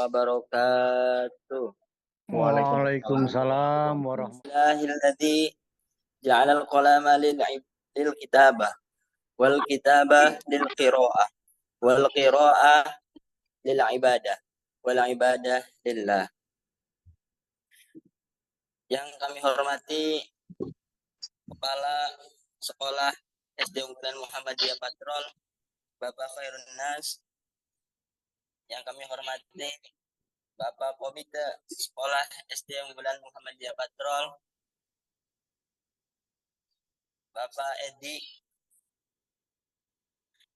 wabarakatuh. Waalaikumsalam warahmatullahi Alhamdulillahilladzi ja'alal qalama lil kitabah wal kitabah lil qiraah wal qiraah lil ibadah wal ibadah lillah. Yang kami hormati Kepala Sekolah SD Unggulan Muhammadiyah Patrol, Bapak Khairun Nas. Yang kami hormati Bapak Komite Sekolah SD Unggulan Muhammadiyah Patrol, Bapak Edi,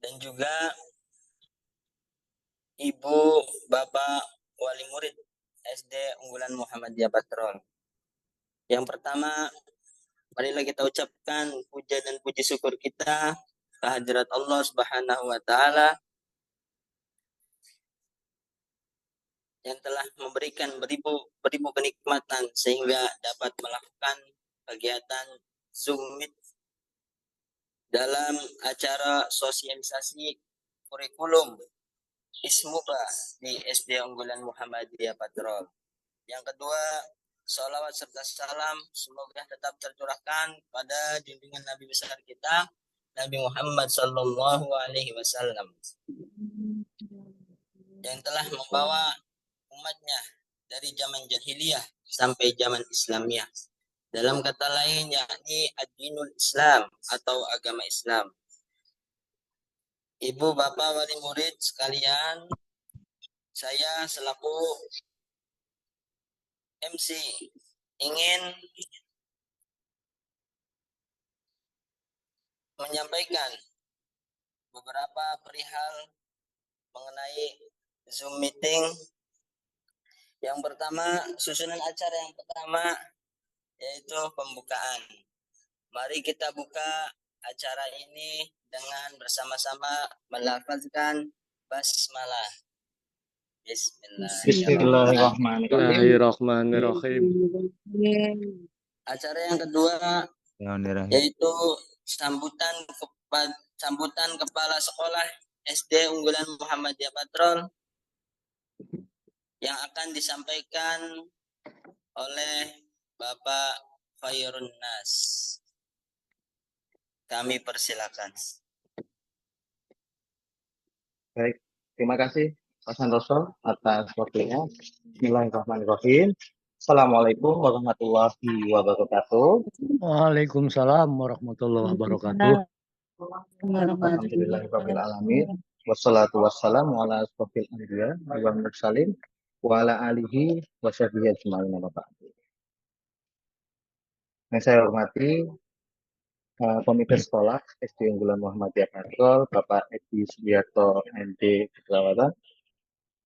dan juga Ibu Bapak Wali Murid SD Unggulan Muhammadiyah Patrol. Yang pertama, marilah kita ucapkan puja dan puji syukur kita kehadirat Allah Subhanahu wa taala yang telah memberikan beribu kenikmatan sehingga dapat melakukan kegiatan Zoom Meet dalam acara sosialisasi kurikulum Ismuba di SD Unggulan Muhammadiyah Patrol. Yang kedua, salawat serta salam semoga tetap tercurahkan pada junjungan Nabi besar kita, Nabi Muhammad Sallallahu Alaihi Wasallam, yang telah membawa umatnya dari zaman jahiliyah sampai zaman Islamiyah. Dalam kata lain, yakni ad-dinul Islam atau agama Islam. Ibu, Bapak, Wali Murid sekalian, saya selaku MC ingin menyampaikan beberapa perihal mengenai Zoom meeting. Yang pertama, susunan acara yang pertama yaitu pembukaan. Mari kita buka acara ini dengan bersama-sama melafazkan basmalah. Bismillahirrahmanirrahim. Acara yang kedua yaitu sambutan Kepala Sekolah SD Unggulan Muhammadiyah Patrol yang akan disampaikan oleh Bapak Khairun Nas. Kami persilakan. Baik, terima kasih Pak Santoso atas waktunya. Bismillahirrahmanirrahim. Assalamualaikum warahmatullahi wabarakatuh. Waalaikumsalam warahmatullahi wabarakatuh. Alhamdulillahirabbil alamin. Wassalatu wassalamu ala asyrofil anbiya wal mursalin wa ala alihi washabbihi ajmain. Yang saya hormati Komite Sekolah SD Unggulan Muhammadiyah Patrol, Bapak Edi Subiarto MD Keperawatan.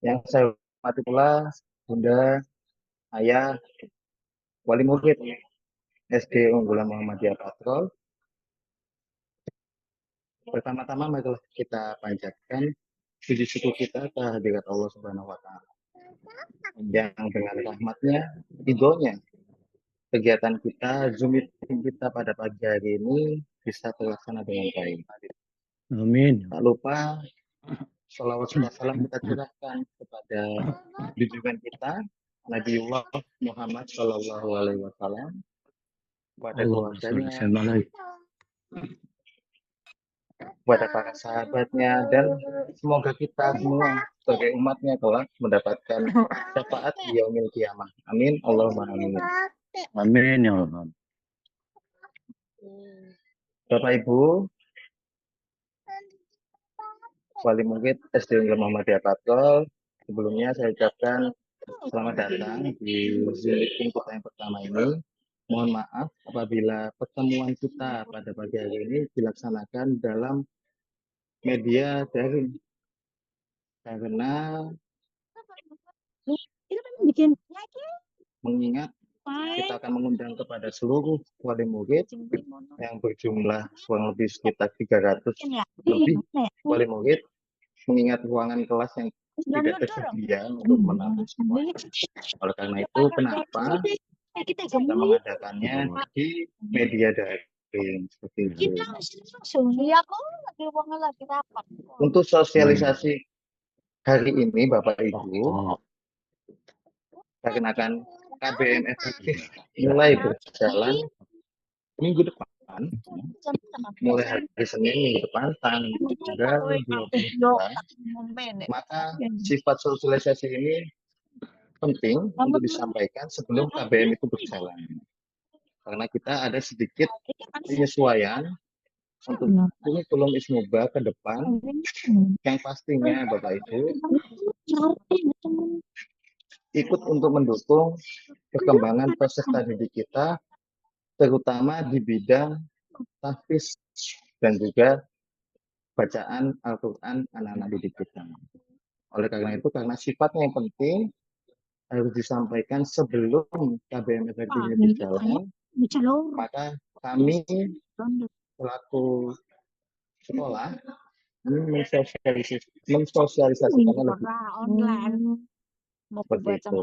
Yang saya hormati pula Bunda, Ayah, Wali Murid SD Unggulan Muhammadiyah Patrol. Pertama-tama marilah kita panjatkan puji syukur kita kehadirat Allah Subhanahu wa taala. Yang dengan rahmatnya, ridhonya, kegiatan kita, Zoom meeting kita pada pagi hari ini bisa terlaksana dengan baik. Amin. Tak lupa salawat dan salam kita curahkan kepada junjungan kita Nabiullah Muhammad Shallallahu Alaihi Wasallam, pada keluarganya, kepada para sahabatnya, dan semoga kita semua sebagai umatnya telah mendapatkan syafaat di yaumil qiyamah. Amin. Allahumma amin. Amin ya Allah. Bapak Ibu, Wali Murid SD Unggulan Muhammadiyah Patrol, sebelumnya saya ucapkan selamat datang di Zoom meeting kita yang pertama ini. Mohon maaf apabila pertemuan kita pada pagi hari ini dilaksanakan dalam media daring, karena mengingat kita akan mengundang kepada seluruh wali murid yang berjumlah kurang lebih sekitar 300 lebih wali murid, mengingat ruangan kelas yang tidak tersedia untuk menampung semua. Oleh karena itu, kenapa kita mengadakannya di media daring seperti itu. Untuk sosialisasi hari ini, Bapak Ibu, dikarenakan KBM efektif mulai berjalan minggu depan, mulai hari Senin minggu depan tanggal 22, maka sifat sosialisasi ini penting untuk disampaikan sebelum KBM itu berjalan. Karena kita ada sedikit penyesuaian untuk kurikulum Ismuba ke depan yang pastinya Bapak Ibu ikut untuk mendukung perkembangan peserta didik kita, terutama di bidang tahfiz dan juga bacaan Al-Quran anak-anak didik kita. Oleh karena itu, karena sifatnya yang penting, harus disampaikan sebelum KBM efektif ini berjalan, maka kami selaku sekolah ini mensosialisasikannya lebih seperti itu.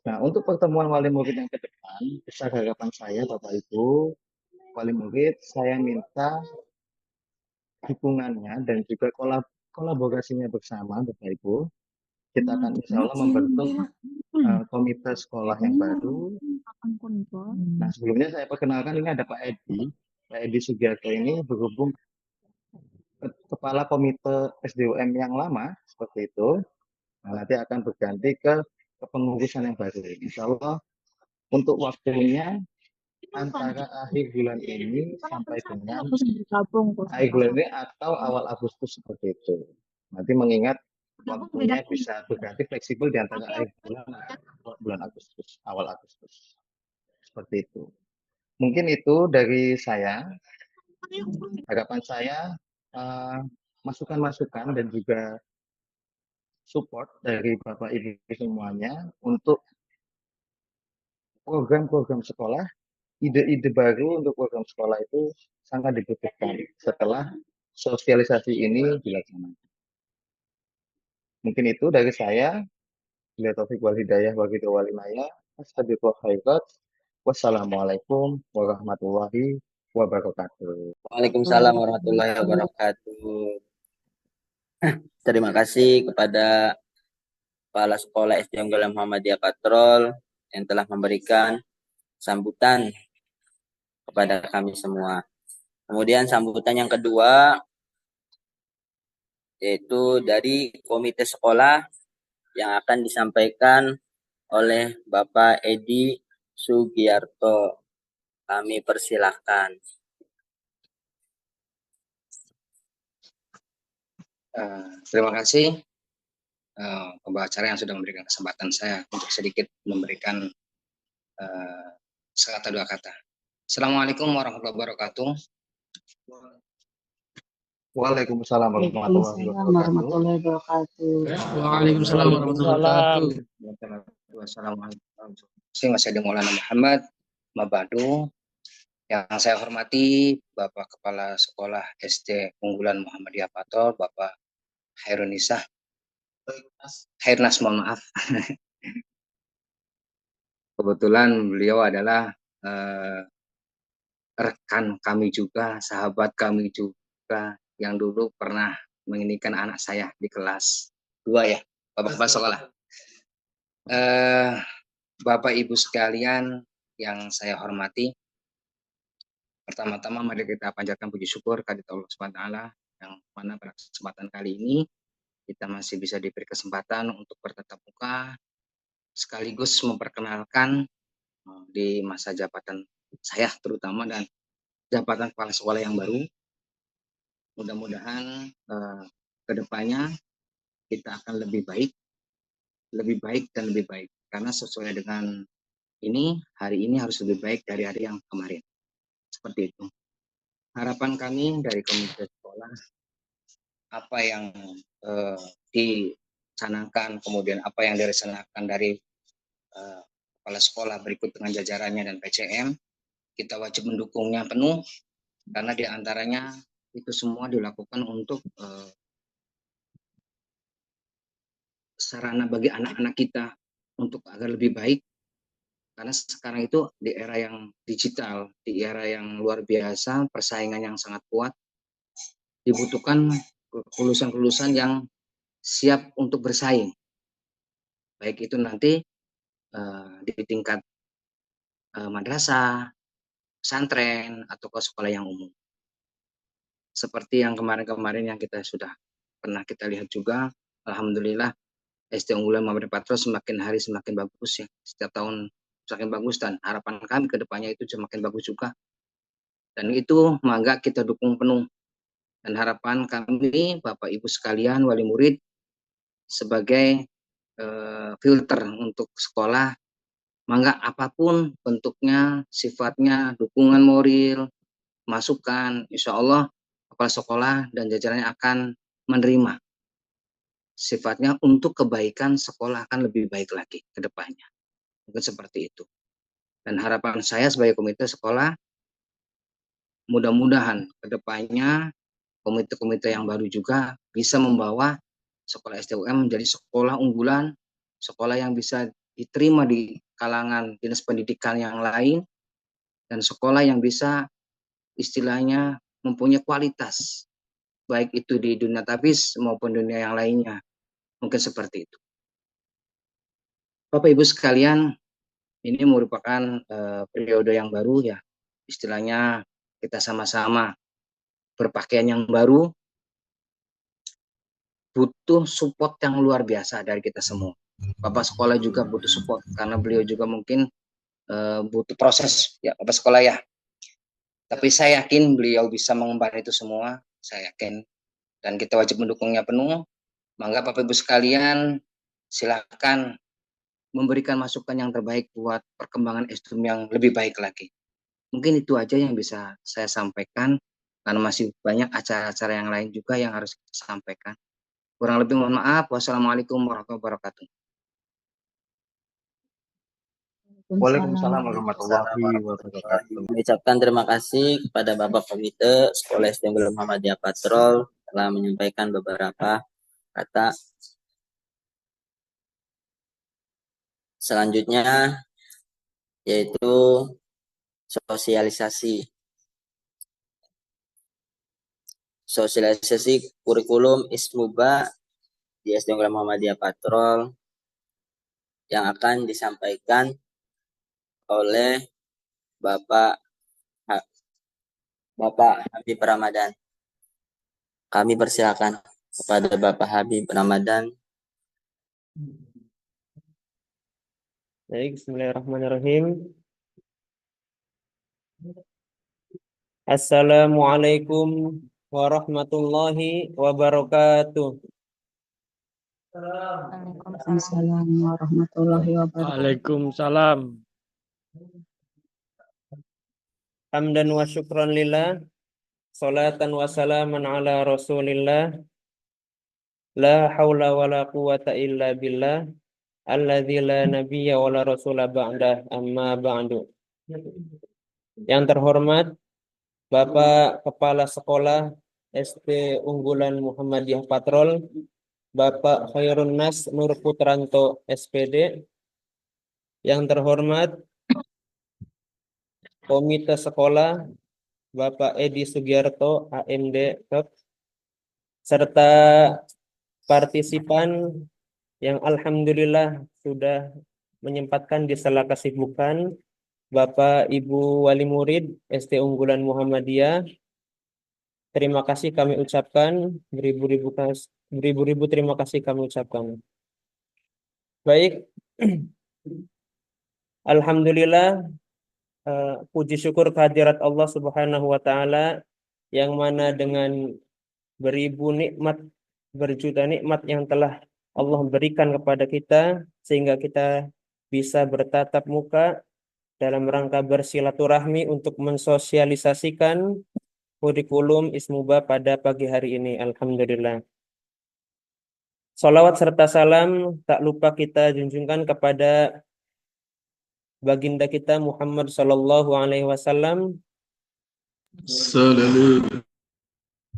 Nah, untuk pertemuan wali murid yang ke depan, besar harapan saya Bapak Ibu, wali murid, saya minta dukungannya dan juga kolaborasinya bersama Bapak Ibu. Kita akan insya Allah membentuk komite sekolah yang baru. Nah, sebelumnya saya perkenalkan ini ada Pak Edi. Pak Edi Sugiarto ini berhubung kepala komite SDUM yang lama, seperti itu. Nah, nanti akan berganti ke kepengurusan yang baru. Insya Allah untuk waktunya antara akhir bulan ini sampai dengan akhir bulan ini atau awal Agustus seperti itu. Nanti mengingat waktunya bisa berganti fleksibel di antara akhir bulan atau bulan Agustus, awal Agustus. Seperti itu. Mungkin itu dari saya. Harapan saya masukan-masukan dan juga support dari Bapak Ibu semuanya untuk program-program sekolah, ide-ide baru untuk program sekolah itu sangat dibutuhkan setelah sosialisasi ini dilaksanakan. Mungkin itu dari saya. Bila taufik wal hidayah wa ridho wal inayah. Wassalamualaikum warahmatullahi wabarakatuh. Waalaikumsalam warahmatullahi wabarakatuh. Terima kasih kepada Kepala Sekolah SD Unggulan Muhammadiyah Patrol yang telah memberikan sambutan kepada kami semua. Kemudian sambutan yang kedua yaitu dari komite sekolah yang akan disampaikan oleh Bapak Edi Sugiarto. Kami persilahkan. Terima kasih pembawa acara yang sudah memberikan kesempatan saya untuk sedikit memberikan sekata dua kata. Assalamualaikum warahmatullahi wabarakatuh. Waalaikumsalam warahmatullahi wabarakatuh. Waalaikumsalam warahmatullahi wabarakatuh. Wassalamualaikum. Saya Maulana Muhammad Mabadu. Yang saya hormati Bapak Kepala Sekolah SD Unggulan Muhammadiyah Patrol, Bapak Khairnas, mohon maaf. Kebetulan beliau adalah rekan kami juga, sahabat kami juga, yang dulu pernah menginginkan anak saya di kelas 2 ya, Bapak Kepala Sekolah. Bapak Ibu sekalian yang saya hormati, pertama-tama mari kita panjatkan puji syukur kehadirat Allah Subhanahu wa taala yang mana pada kesempatan kali ini kita masih bisa diberi kesempatan untuk bertatap muka sekaligus memperkenalkan di masa jabatan saya terutama dan jabatan kepala sekolah yang baru. Mudah-mudahan kedepannya kita akan lebih baik dan lebih baik karena sesuai dengan ini, hari ini harus lebih baik dari hari yang kemarin. Seperti itu. Harapan kami dari komite sekolah, apa yang dicanangkan, kemudian apa yang direncanakan dari kepala sekolah berikut dengan jajarannya dan PCM, kita wajib mendukungnya penuh, karena diantaranya itu semua dilakukan untuk sarana bagi anak-anak kita untuk agar lebih baik. Karena sekarang itu di era yang digital, di era yang luar biasa, persaingan yang sangat kuat, dibutuhkan kelulusan-kelulusan yang siap untuk bersaing. baik itu nanti di tingkat madrasah, pesantren, atau ke sekolah yang umum. Seperti yang kemarin-kemarin yang kita sudah pernah kita lihat juga, alhamdulillah SD Unggulan Muhammadiyah Patrol semakin hari semakin bagus ya. Setiap tahun semakin bagus dan harapan kami ke depannya itu semakin bagus juga. Dan itu mangga kita dukung penuh. Dan harapan kami Bapak Ibu sekalian wali murid sebagai filter untuk sekolah, mangga apapun bentuknya, sifatnya, dukungan moral, masukan, insya Allah kepala sekolah dan jajarannya akan menerima. Sifatnya untuk kebaikan sekolah akan lebih baik lagi ke depannya. Mungkin seperti itu. Dan harapan saya sebagai komite sekolah, mudah-mudahan ke depannya komite-komite yang baru juga bisa membawa sekolah STUM menjadi sekolah unggulan, sekolah yang bisa diterima di kalangan dinas pendidikan yang lain, dan sekolah yang bisa istilahnya mempunyai kualitas, baik itu di dunia tabis maupun dunia yang lainnya. Mungkin seperti itu. Bapak Ibu sekalian, ini merupakan periode yang baru ya. Istilahnya kita sama-sama berpakaian yang baru, butuh support yang luar biasa dari kita semua. Bapak sekolah juga butuh support karena beliau juga mungkin butuh proses ya Bapak sekolah ya. Tapi saya yakin beliau bisa mengemban itu semua, saya yakin. Dan kita wajib mendukungnya penuh. Mangga Bapak Ibu sekalian, silakan memberikan masukan yang terbaik buat perkembangan STUM yang lebih baik lagi. Mungkin itu aja yang bisa saya sampaikan, karena masih banyak acara-acara yang lain juga yang harus kita sampaikan. Kurang lebih mohon maaf. Wassalamualaikum warahmatullahi wabarakatuh. Waalaikumsalam warahmatullahi wabarakatuh. Mengucapkan terima kasih kepada Bapak Komite Sekolah SD Unggulan Muhammadiyah Patrol telah menyampaikan beberapa kata. Selanjutnya yaitu sosialisasi kurikulum ISMUBA di SD Unggulan Muhammadiyah Patrol yang akan disampaikan oleh Bapak Habib Ramadan. Kami persilakan kepada Bapak Habib Ramadan. Baik, bismillahirrahmanirrahim. Assalamualaikum warahmatullahi wabarakatuh. Waalaikumsalam warahmatullahi wabarakatuh. Waalaikumsalam. Hamdan wa syukran lillah. Salatan wa salaman ala rasulillah. La hawla wa la quwata illa billah. Alladzi la nabiyya wa la rasula ba'dah, amma ba'du. Yang terhormat Bapak Kepala Sekolah SD Unggulan Muhammadiyah Patrol, Bapak Khairun Nas Nur Putranto SPD. Yang terhormat Komite Sekolah Bapak Edi Sugiarto AMD serta partisipan yang alhamdulillah sudah menyempatkan di sela kesibukan, Bapak Ibu Wali Murid SD Unggulan Muhammadiyah. Terima kasih kami ucapkan, beribu-ribu terima kasih kami ucapkan. Baik, alhamdulillah, puji syukur kehadirat Allah Subhanahu wa Ta'ala, yang mana dengan beribu nikmat, berjuta nikmat yang telah Allah berikan kepada kita, sehingga kita bisa bertatap muka dalam rangka bersilaturahmi untuk mensosialisasikan kurikulum ISMUBA pada pagi hari ini. Alhamdulillah. Salawat serta salam tak lupa kita junjungkan kepada baginda kita Muhammad Sallallahu Alaihi Wasallam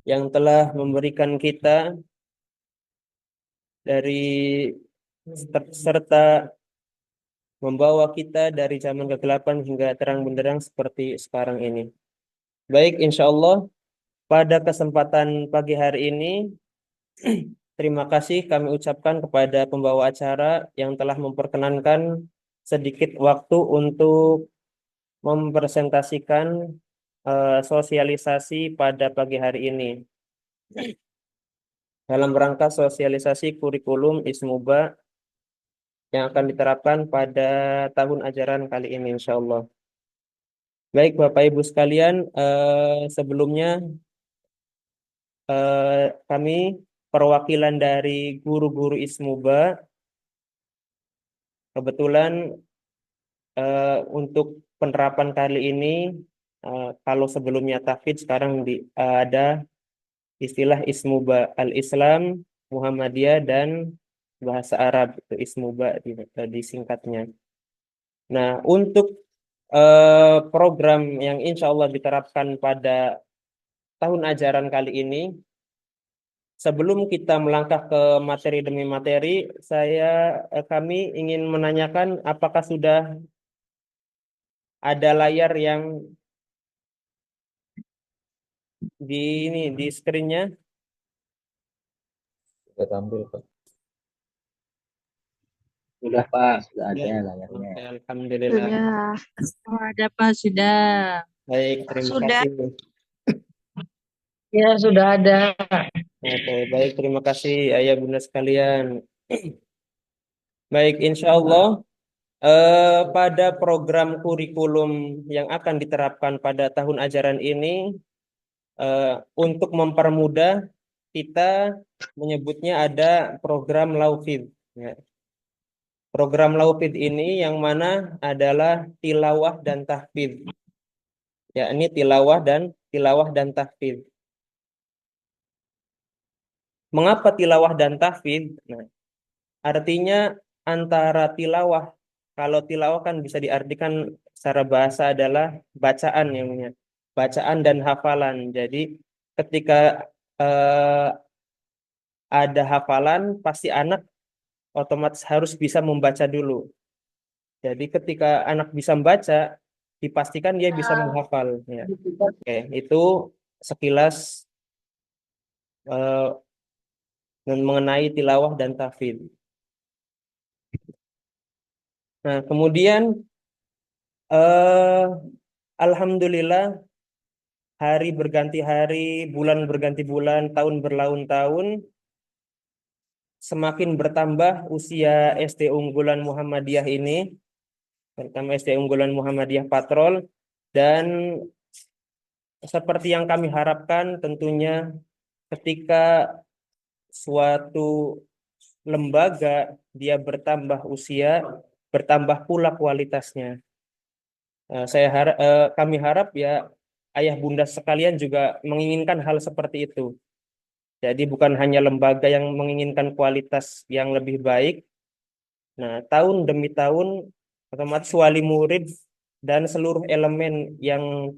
yang telah memberikan kita dari serta membawa kita dari zaman kegelapan hingga terang benderang seperti sekarang ini. Baik, insya Allah pada kesempatan pagi hari ini terima kasih kami ucapkan kepada pembawa acara yang telah memperkenankan sedikit waktu untuk mempresentasikan sosialisasi pada pagi hari ini. Dalam rangka sosialisasi kurikulum Ismuba yang akan diterapkan pada tahun ajaran kali ini, insya Allah. Baik Bapak Ibu sekalian, sebelumnya kami perwakilan dari guru-guru Ismuba, kebetulan untuk penerapan kali ini, kalau sebelumnya tahfidz, sekarang ada istilah Ismuba, Al-Islam, Muhammadiyah, dan bahasa Arab, itu Ismuba disingkatnya. Nah, untuk program yang insya Allah diterapkan pada tahun ajaran kali ini, sebelum kita melangkah ke materi demi materi, kami ingin menanyakan apakah sudah ada layar yang di screen-nya? Sudah tampil, Pak. Sudah Pak, sudah Ya. ada layarnya. Oke, alhamdulillah. Oh, ada Pak, sudah. Baik, terima Sudah. kasih. Ya, sudah ada. Oke, baik, terima kasih ayah bunda sekalian. Baik, insya Allah pada program kurikulum yang akan diterapkan pada tahun ajaran ini, untuk mempermudah, kita menyebutnya ada program Laufid. Ya. Program Laufid ini yang mana adalah tilawah dan tahfidz. Ya, ini tilawah dan tahfidz. Mengapa tilawah dan tahfidz? Nah, artinya antara tilawah, kalau tilawah kan bisa diartikan secara bahasa adalah bacaan, yang bacaan dan hafalan. Jadi ketika ada hafalan, pasti anak otomatis harus bisa membaca dulu. Jadi ketika anak bisa membaca, dipastikan dia bisa menghafal. Ya. Oke, itu sekilas mengenai tilawah dan tahfidz. Nah, kemudian alhamdulillah, hari berganti hari, bulan berganti bulan, tahun berlaun-tahun, semakin bertambah usia SD unggulan Muhammadiyah ini, terutama SD unggulan Muhammadiyah Patrol, dan seperti yang kami harapkan tentunya ketika suatu lembaga dia bertambah usia, bertambah pula kualitasnya. Kami harap ya ayah bunda sekalian juga menginginkan hal seperti itu. Jadi bukan hanya lembaga yang menginginkan kualitas yang lebih baik. Nah, tahun demi tahun otomatis wali murid dan seluruh elemen yang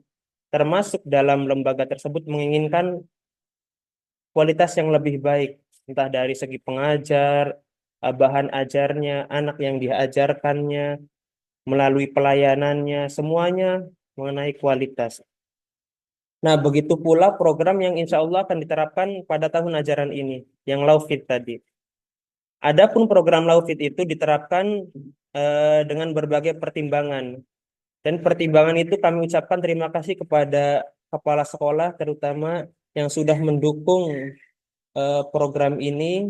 termasuk dalam lembaga tersebut menginginkan kualitas yang lebih baik, entah dari segi pengajar, bahan ajarnya, anak yang diajarkannya, melalui pelayanannya, semuanya mengenai kualitas. Nah, begitu pula program yang insya Allah akan diterapkan pada tahun ajaran ini, yang Laufid tadi. Adapun program Laufid itu diterapkan dengan berbagai pertimbangan. Dan pertimbangan itu kami ucapkan terima kasih kepada kepala sekolah, terutama yang sudah mendukung program ini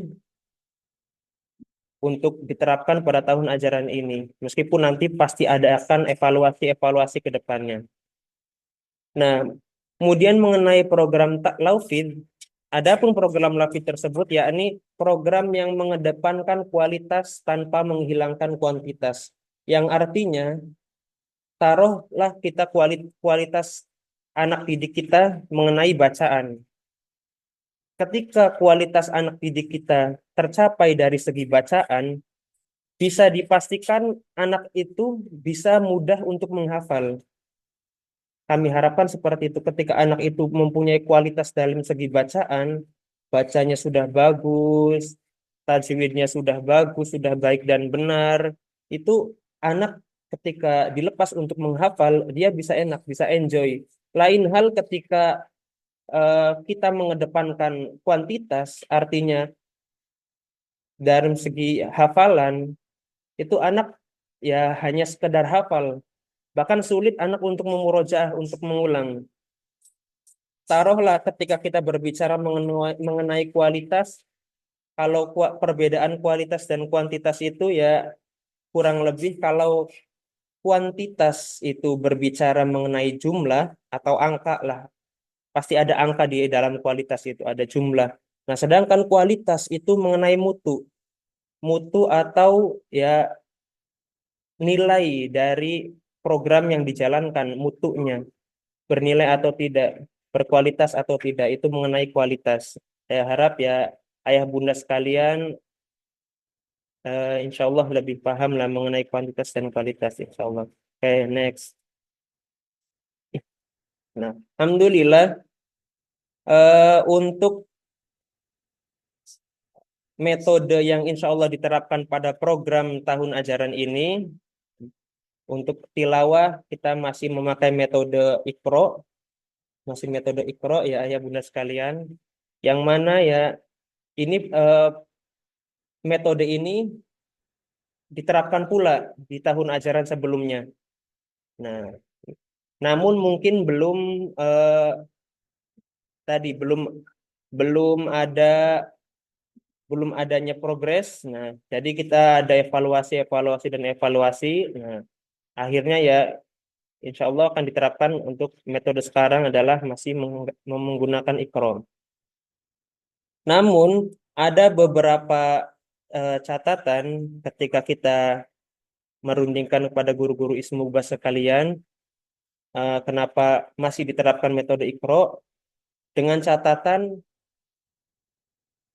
untuk diterapkan pada tahun ajaran ini. Meskipun nanti pasti akan evaluasi-evaluasi ke depannya. Nah, kemudian mengenai program Laufid, adapun program Laufid tersebut yakni program yang mengedepankan kualitas tanpa menghilangkan kuantitas. Yang artinya, taruhlah kita kualitas anak didik kita mengenai bacaan. Ketika kualitas anak didik kita tercapai dari segi bacaan, bisa dipastikan anak itu bisa mudah untuk menghafal. Kami harapkan seperti itu. Ketika anak itu mempunyai kualitas dalam segi bacaan, bacanya sudah bagus, tajwidnya sudah bagus, sudah baik dan benar, itu anak ketika dilepas untuk menghafal, dia bisa enak, bisa enjoy. Lain hal ketika kita mengedepankan kuantitas, artinya dari segi hafalan itu anak ya hanya sekedar hafal, bahkan sulit anak untuk memurojaah, untuk mengulang. Taruhlah ketika kita berbicara mengenai kualitas, kalau perbedaan kualitas dan kuantitas itu ya kurang lebih, kalau kuantitas itu berbicara mengenai jumlah atau angka lah, pasti ada angka di dalam kualitas itu, ada jumlah. Nah, sedangkan kualitas itu mengenai mutu, mutu atau ya nilai dari program yang dijalankan, mutunya bernilai atau tidak, berkualitas atau tidak, itu mengenai kualitas. Saya harap ya ayah bunda sekalian insya Allah lebih paham lah mengenai kuantitas dan kualitas, insya Allah. Oke, next. Nah, alhamdulillah untuk metode yang insya Allah diterapkan pada program tahun ajaran ini, untuk tilawah kita masih memakai metode Iqra, masih metode Iqra ya ayah bunda sekalian, yang mana ya ini metode ini diterapkan pula di tahun ajaran sebelumnya. Nah, namun mungkin belum tadi belum adanya progres. Nah, jadi kita ada evaluasi dan evaluasi. Nah, akhirnya ya insya Allah akan diterapkan untuk metode sekarang adalah masih menggunakan Iqra. Namun ada beberapa catatan ketika kita merundingkan kepada guru-guru Ismubas sekalian, kenapa masih diterapkan metode Iqra, dengan catatan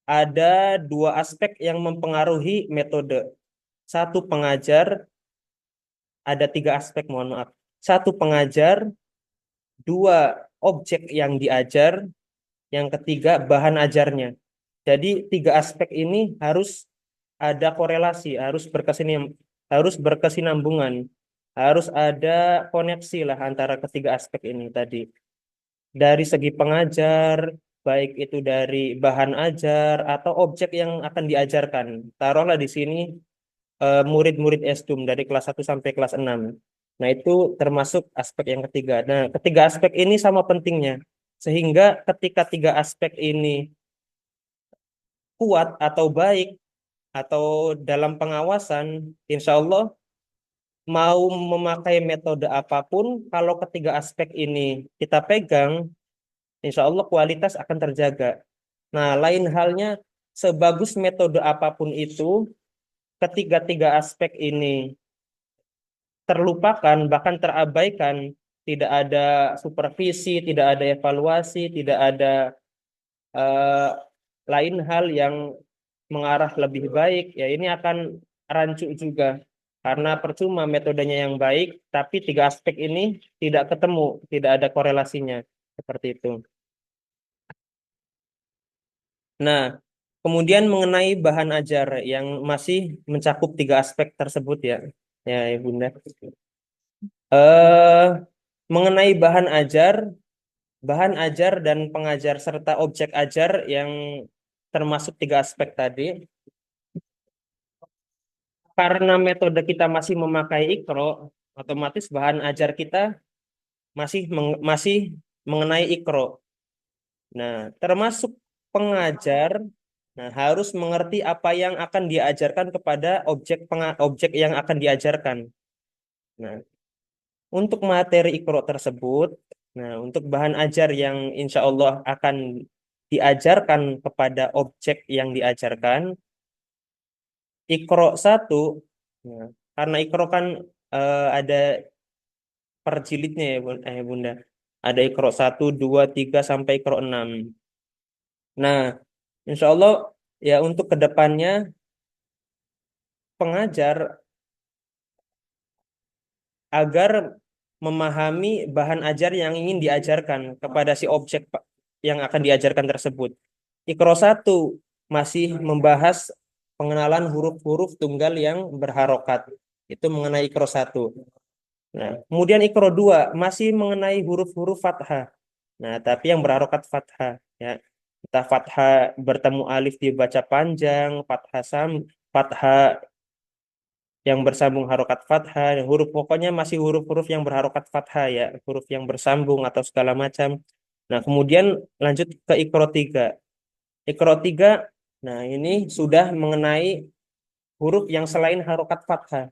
ada dua aspek yang mempengaruhi metode. Satu pengajar, ada tiga aspek, mohon maaf. Satu pengajar, dua objek yang diajar, yang ketiga bahan ajarnya. Jadi tiga aspek ini harus ada korelasi, harus berkesinambungan, harus ada koneksi lah antara ketiga aspek ini tadi. Dari segi pengajar, baik itu dari bahan ajar atau objek yang akan diajarkan. Taruhlah di sini murid-murid Esdum dari kelas 1 sampai kelas 6. Nah, itu termasuk aspek yang ketiga. Nah, ketiga aspek ini sama pentingnya. Sehingga ketika tiga aspek ini kuat atau baik atau dalam pengawasan, insya Allah mau memakai metode apapun, kalau ketiga aspek ini kita pegang, insya Allah kualitas akan terjaga. Nah, lain halnya sebagus metode apapun itu, ketiga-tiga aspek ini terlupakan, bahkan terabaikan, tidak ada supervisi, tidak ada evaluasi, tidak ada lain hal yang mengarah lebih baik, ya ini akan rancu juga. Karena percuma metodenya yang baik, tapi tiga aspek ini tidak ketemu, tidak ada korelasinya. Seperti itu. Nah, kemudian mengenai bahan ajar yang masih mencakup tiga aspek tersebut ya, ya Bunda. Mengenai bahan ajar dan pengajar serta objek ajar yang termasuk tiga aspek tadi, karena metode kita masih memakai Iqra, otomatis bahan ajar kita masih mengenai Iqra. Nah, termasuk pengajar, nah harus mengerti apa yang akan diajarkan kepada objek yang akan diajarkan. Nah, untuk materi Iqra tersebut, nah untuk bahan ajar yang insya Allah akan diajarkan kepada objek yang diajarkan, Iqra 1, nah, karena Iqra kan ada per jilidnya ya Bunda. Ada Iqra 1, 2, 3 sampai Iqra 6. Nah, insya Allah ya untuk kedepannya pengajar agar memahami bahan ajar yang ingin diajarkan kepada si objek yang akan diajarkan tersebut. Iqra 1 masih membahas pengenalan huruf-huruf tunggal yang berharokat. Itu mengenai Iqra 1. Nah, kemudian Iqra 2 masih mengenai huruf-huruf fathah. Nah, tapi yang berharokat fathah ya. Kita fathah bertemu alif dibaca panjang, fathah yang bersambung harokat fathah, huruf pokoknya masih huruf-huruf yang berharokat fathah ya, huruf yang bersambung atau segala macam. Nah, kemudian lanjut ke Iqra 3. Iqra 3, nah ini sudah mengenai huruf yang selain harokat fathah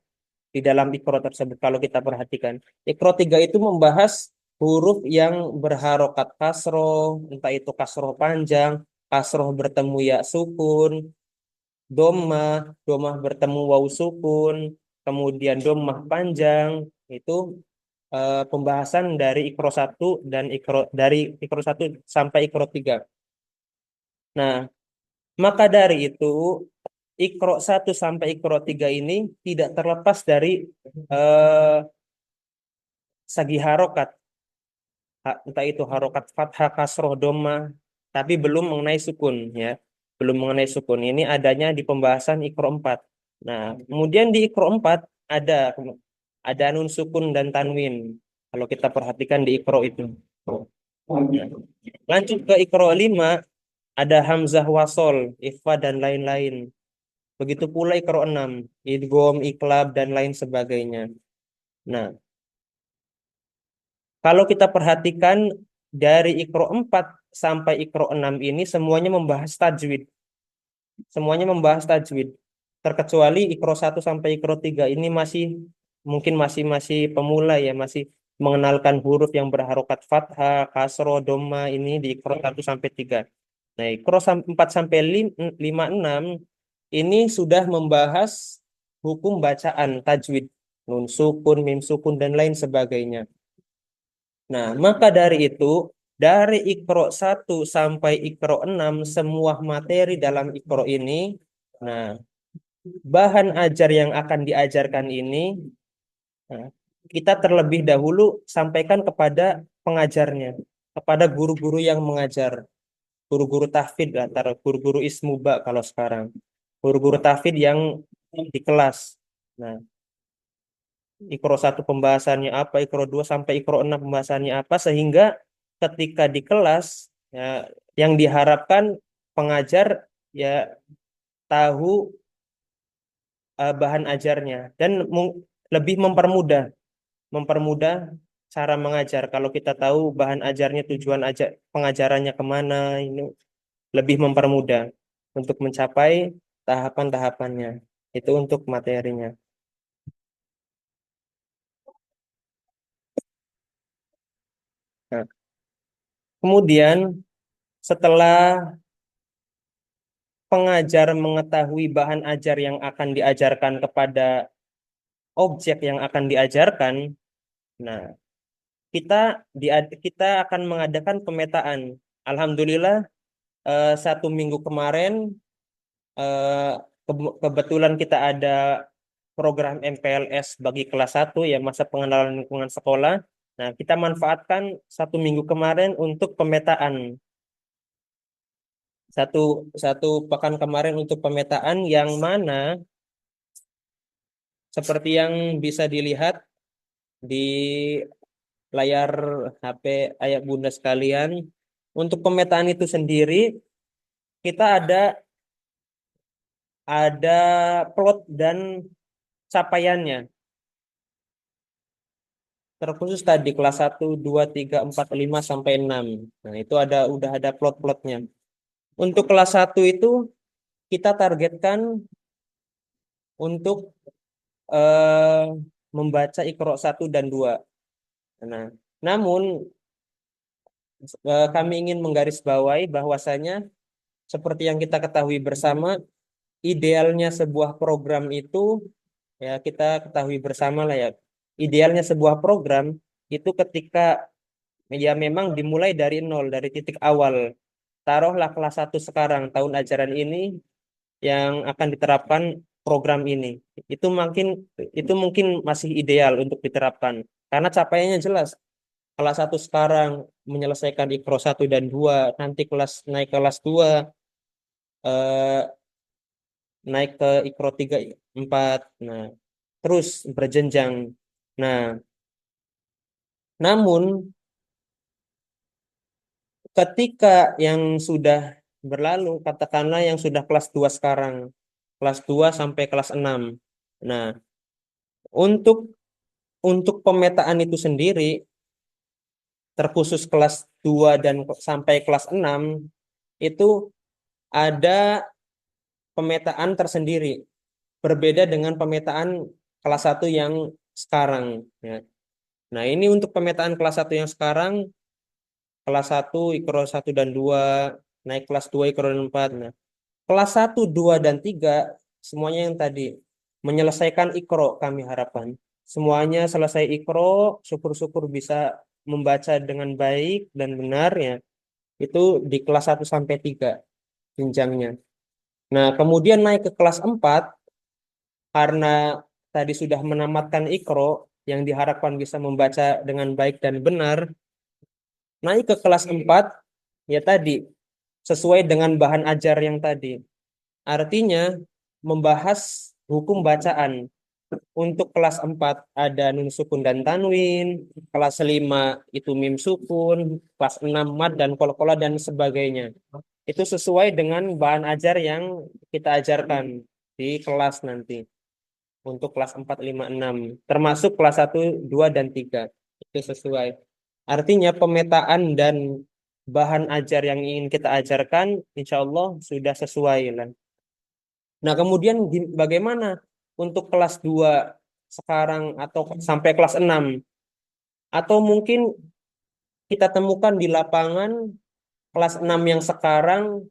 di dalam Iqra tersebut. Kalau kita perhatikan, Iqra 3 itu membahas huruf yang berharokat kasroh, entah itu kasroh panjang, kasroh bertemu ya sukun, domah bertemu waw sukun, kemudian domah panjang. Itu pembahasan dari Iqra 1 dan dari Iqra 1 sampai Iqra 3. Nah, maka dari itu Iqra 1 sampai Iqra 3 ini tidak terlepas dari segi harokat, entah itu harokat fathah, kasroh, domah, tapi belum mengenai sukun ya. Belum mengenai sukun. Ini adanya di pembahasan Iqra 4. Nah, kemudian di Iqra 4 ada nun sukun dan tanwin. Kalau kita perhatikan di Iqra itu. Lanjut ke Iqra 5, ada hamzah wasol, ikhfa dan lain-lain. Begitu pula Iqra 6, idgham, iqlab dan lain sebagainya. Nah, kalau kita perhatikan dari Iqra 4 sampai Iqra 6 ini semuanya membahas tajwid. Semuanya membahas tajwid. Terkecuali Iqra 1 sampai Iqra 3 ini mungkin masih pemula ya, masih mengenalkan huruf yang berharokat fathah, kasroh, dhamma ini di Iqra 1 sampai 3. Nah, Iqra 4 sampai 5 6 ini sudah membahas hukum bacaan tajwid, nun sukun, mim sukun dan lain sebagainya. Nah, maka dari itu, dari Iqra 1 sampai Iqra 6, semua materi dalam Iqra ini, nah, bahan ajar yang akan diajarkan ini, nah, kita terlebih dahulu sampaikan kepada pengajarnya, kepada guru-guru yang mengajar, guru-guru tahfidz, antara guru-guru ismuba kalau sekarang, guru-guru tahfidz yang di kelas. Nah, Iqra 1 pembahasannya apa, Iqra 2 sampai Iqra 6 pembahasannya apa, sehingga ketika di kelas ya, yang diharapkan pengajar ya tahu bahan ajarnya dan lebih mempermudah cara mengajar. Kalau kita tahu bahan ajarnya, tujuan pengajarannya kemana, ini lebih mempermudah untuk mencapai tahapan-tahapannya. Itu untuk materinya. Nah, kemudian setelah pengajar mengetahui bahan ajar yang akan diajarkan kepada objek yang akan diajarkan, nah kita akan mengadakan pemetaan. Alhamdulillah 1 minggu kemarin kebetulan kita ada program MPLS bagi kelas 1 ya, masa pengenalan lingkungan sekolah. Nah, kita manfaatkan 1 minggu kemarin untuk pemetaan. Satu pekan kemarin untuk pemetaan, yang mana seperti yang bisa dilihat di layar HP ayah bunda sekalian, untuk pemetaan itu sendiri kita ada plot dan capaiannya. Terkhusus tadi kelas 1, 2, 3, 4, 5 sampai 6. Nah, itu udah ada plot-plotnya. Untuk kelas 1 itu kita targetkan untuk membaca Iqra 1 dan 2. Nah, namun kami ingin menggarisbawahi bahwasanya seperti yang kita ketahui bersama, idealnya sebuah program itu ya kita ketahui bersama lah ya. Idealnya sebuah program itu ketika ya memang dimulai dari nol, dari titik awal. Taruhlah kelas 1 sekarang, tahun ajaran ini yang akan diterapkan program ini. Itu mungkin masih ideal untuk diterapkan. Karena capaiannya jelas. Kelas 1 sekarang menyelesaikan Iqra 1 dan 2, nanti naik kelas 2 naik ke Iqra 3, 4. Nah, terus berjenjang. Nah, namun ketika yang sudah berlalu, katakanlah yang sudah kelas 2 sekarang, kelas 2 sampai kelas 6. Nah, untuk pemetaan itu sendiri, terkhusus kelas 2 dan sampai kelas 6, itu ada pemetaan tersendiri. Berbeda dengan pemetaan kelas 1 yang sekarang. Ya. Nah, ini untuk pemetaan kelas 1 yang sekarang, kelas 1 Iqra 1 dan 2, naik kelas 2 Iqra 4. Nah, kelas 1, 2 dan 3 semuanya yang tadi menyelesaikan Iqra kami harapkan. Semuanya selesai Iqra, syukur-syukur bisa membaca dengan baik dan benar ya. Itu di kelas 1 sampai 3 jenjangnya. Nah, kemudian naik ke kelas 4 karena tadi sudah menamatkan Iqra yang diharapkan bisa membaca dengan baik dan benar. Naik ke kelas 4 ya tadi sesuai dengan bahan ajar yang tadi. Artinya membahas hukum bacaan. Untuk kelas 4 ada nun sukun dan tanwin, kelas 5 itu mim sukun, kelas 6 mad dan qalqalah dan sebagainya. Itu sesuai dengan bahan ajar yang kita ajarkan di kelas nanti. Untuk kelas 4, 5, 6. Termasuk kelas 1, 2, dan 3. Itu sesuai. Artinya pemetaan dan bahan ajar yang ingin kita ajarkan, insya Allah sudah sesuai lah. Nah, kemudian bagaimana untuk kelas 2 sekarang atau sampai kelas 6? Atau mungkin kita temukan di lapangan kelas 6 yang sekarang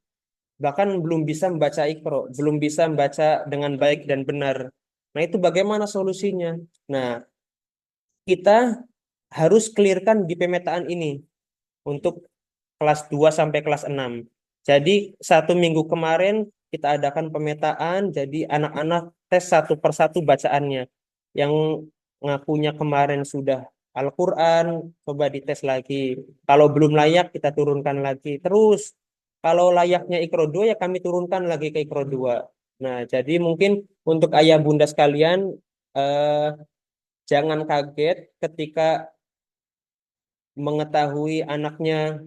bahkan belum bisa membaca Iqra, belum bisa membaca dengan baik dan benar. Nah, itu bagaimana solusinya? Nah, kita harus clearkan di pemetaan ini untuk kelas 2 sampai kelas 6. Jadi 1 minggu kemarin kita adakan pemetaan, jadi anak-anak tes satu persatu bacaannya. Yang ngakunya kemarin sudah Al-Quran, coba dites lagi. Kalau belum layak, kita turunkan lagi. Terus, kalau layaknya Iqra 2, ya kami turunkan lagi ke Iqra 2. Nah, jadi mungkin untuk ayah bunda sekalian, jangan kaget ketika mengetahui anaknya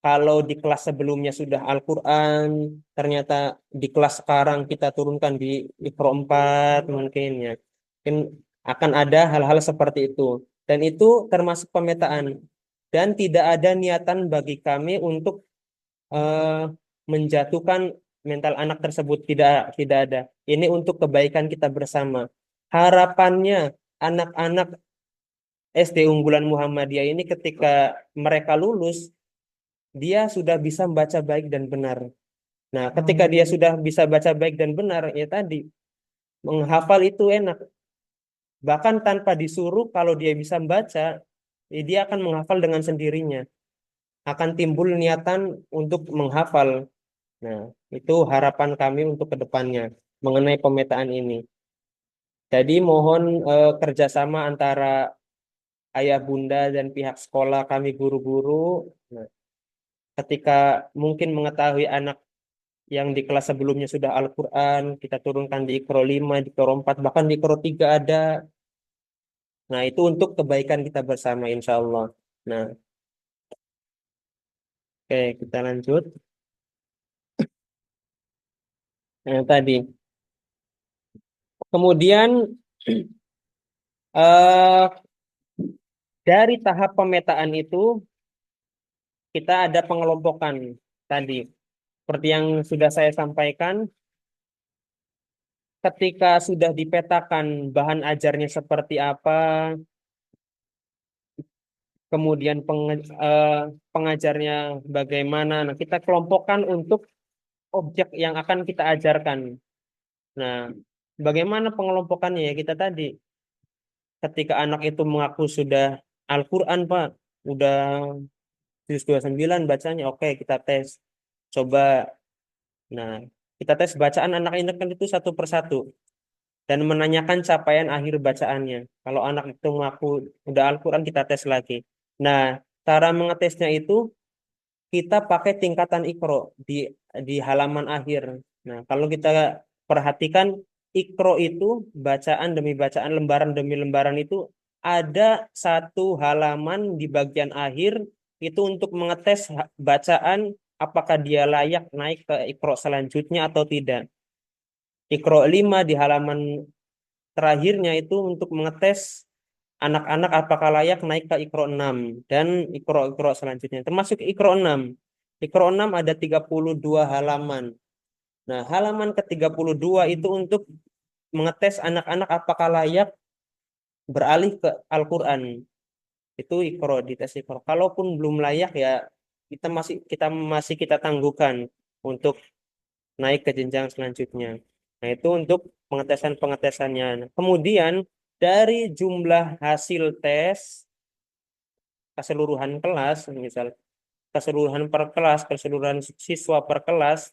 kalau di kelas sebelumnya sudah Al-Quran, ternyata di kelas sekarang kita turunkan di Iqra 4 mungkin ya. Mungkin akan ada hal-hal seperti itu. Dan itu termasuk pemetaan. Dan tidak ada niatan bagi kami untuk menjatuhkan mental anak tersebut. Tidak ada. Ini untuk kebaikan kita bersama. Harapannya anak-anak SD Unggulan Muhammadiyah ini ketika mereka lulus, dia sudah bisa membaca baik dan benar. Nah, ketika dia sudah bisa baca baik dan benar, ya tadi, menghafal itu enak. Bahkan tanpa disuruh, kalau dia bisa membaca, ya dia akan menghafal dengan sendirinya. Akan timbul niatan untuk menghafal. Nah, itu harapan kami untuk kedepannya mengenai pemetaan ini. Jadi mohon kerjasama antara ayah bunda dan pihak sekolah kami guru-guru. Nah, ketika mungkin mengetahui anak yang di kelas sebelumnya sudah Al-Quran, kita turunkan di Iqra 5, di Iqra 4, bahkan di Iqra 3 ada. Nah, itu untuk kebaikan kita bersama, insya Allah. Nah, oke, kita lanjut. Nah, tadi. Kemudian, dari tahap pemetaan itu, kita ada pengelompokan tadi. Seperti yang sudah saya sampaikan, ketika sudah dipetakan bahan ajarnya seperti apa, kemudian pengajarnya bagaimana. Nah, kita kelompokkan untuk objek yang akan kita ajarkan. Nah, bagaimana pengelompokannya ya kita tadi. Ketika anak itu mengaku sudah Al-Quran, Pak, udah juz 29 bacanya, oke kita tes. Coba. Nah, kita tes bacaan anak ini kan itu satu persatu. Dan menanyakan capaian akhir bacaannya. Kalau anak itu mengaku udah Al-Quran, kita tes lagi. Nah, cara mengetesnya itu kita pakai tingkatan Iqra di halaman akhir. Nah, kalau kita perhatikan Iqra itu bacaan demi bacaan, lembaran demi lembaran itu ada satu halaman di bagian akhir itu untuk mengetes bacaan apakah dia layak naik ke Iqra selanjutnya atau tidak. Iqra 5 di halaman terakhirnya itu untuk mengetes anak-anak apakah layak naik ke Iqra 6 dan Iqra selanjutnya. Termasuk Iqra 6. Iqra 6 ada 32 halaman. Nah, halaman ke-32 itu untuk mengetes anak-anak apakah layak beralih ke Al-Qur'an. Itu Iqra, di tes Iqra. Kalaupun belum layak ya kita tangguhkan untuk naik ke jenjang selanjutnya. Nah, itu untuk pengetesannya. Nah, kemudian dari jumlah hasil tes keseluruhan kelas, misal keseluruhan per kelas, keseluruhan siswa per kelas,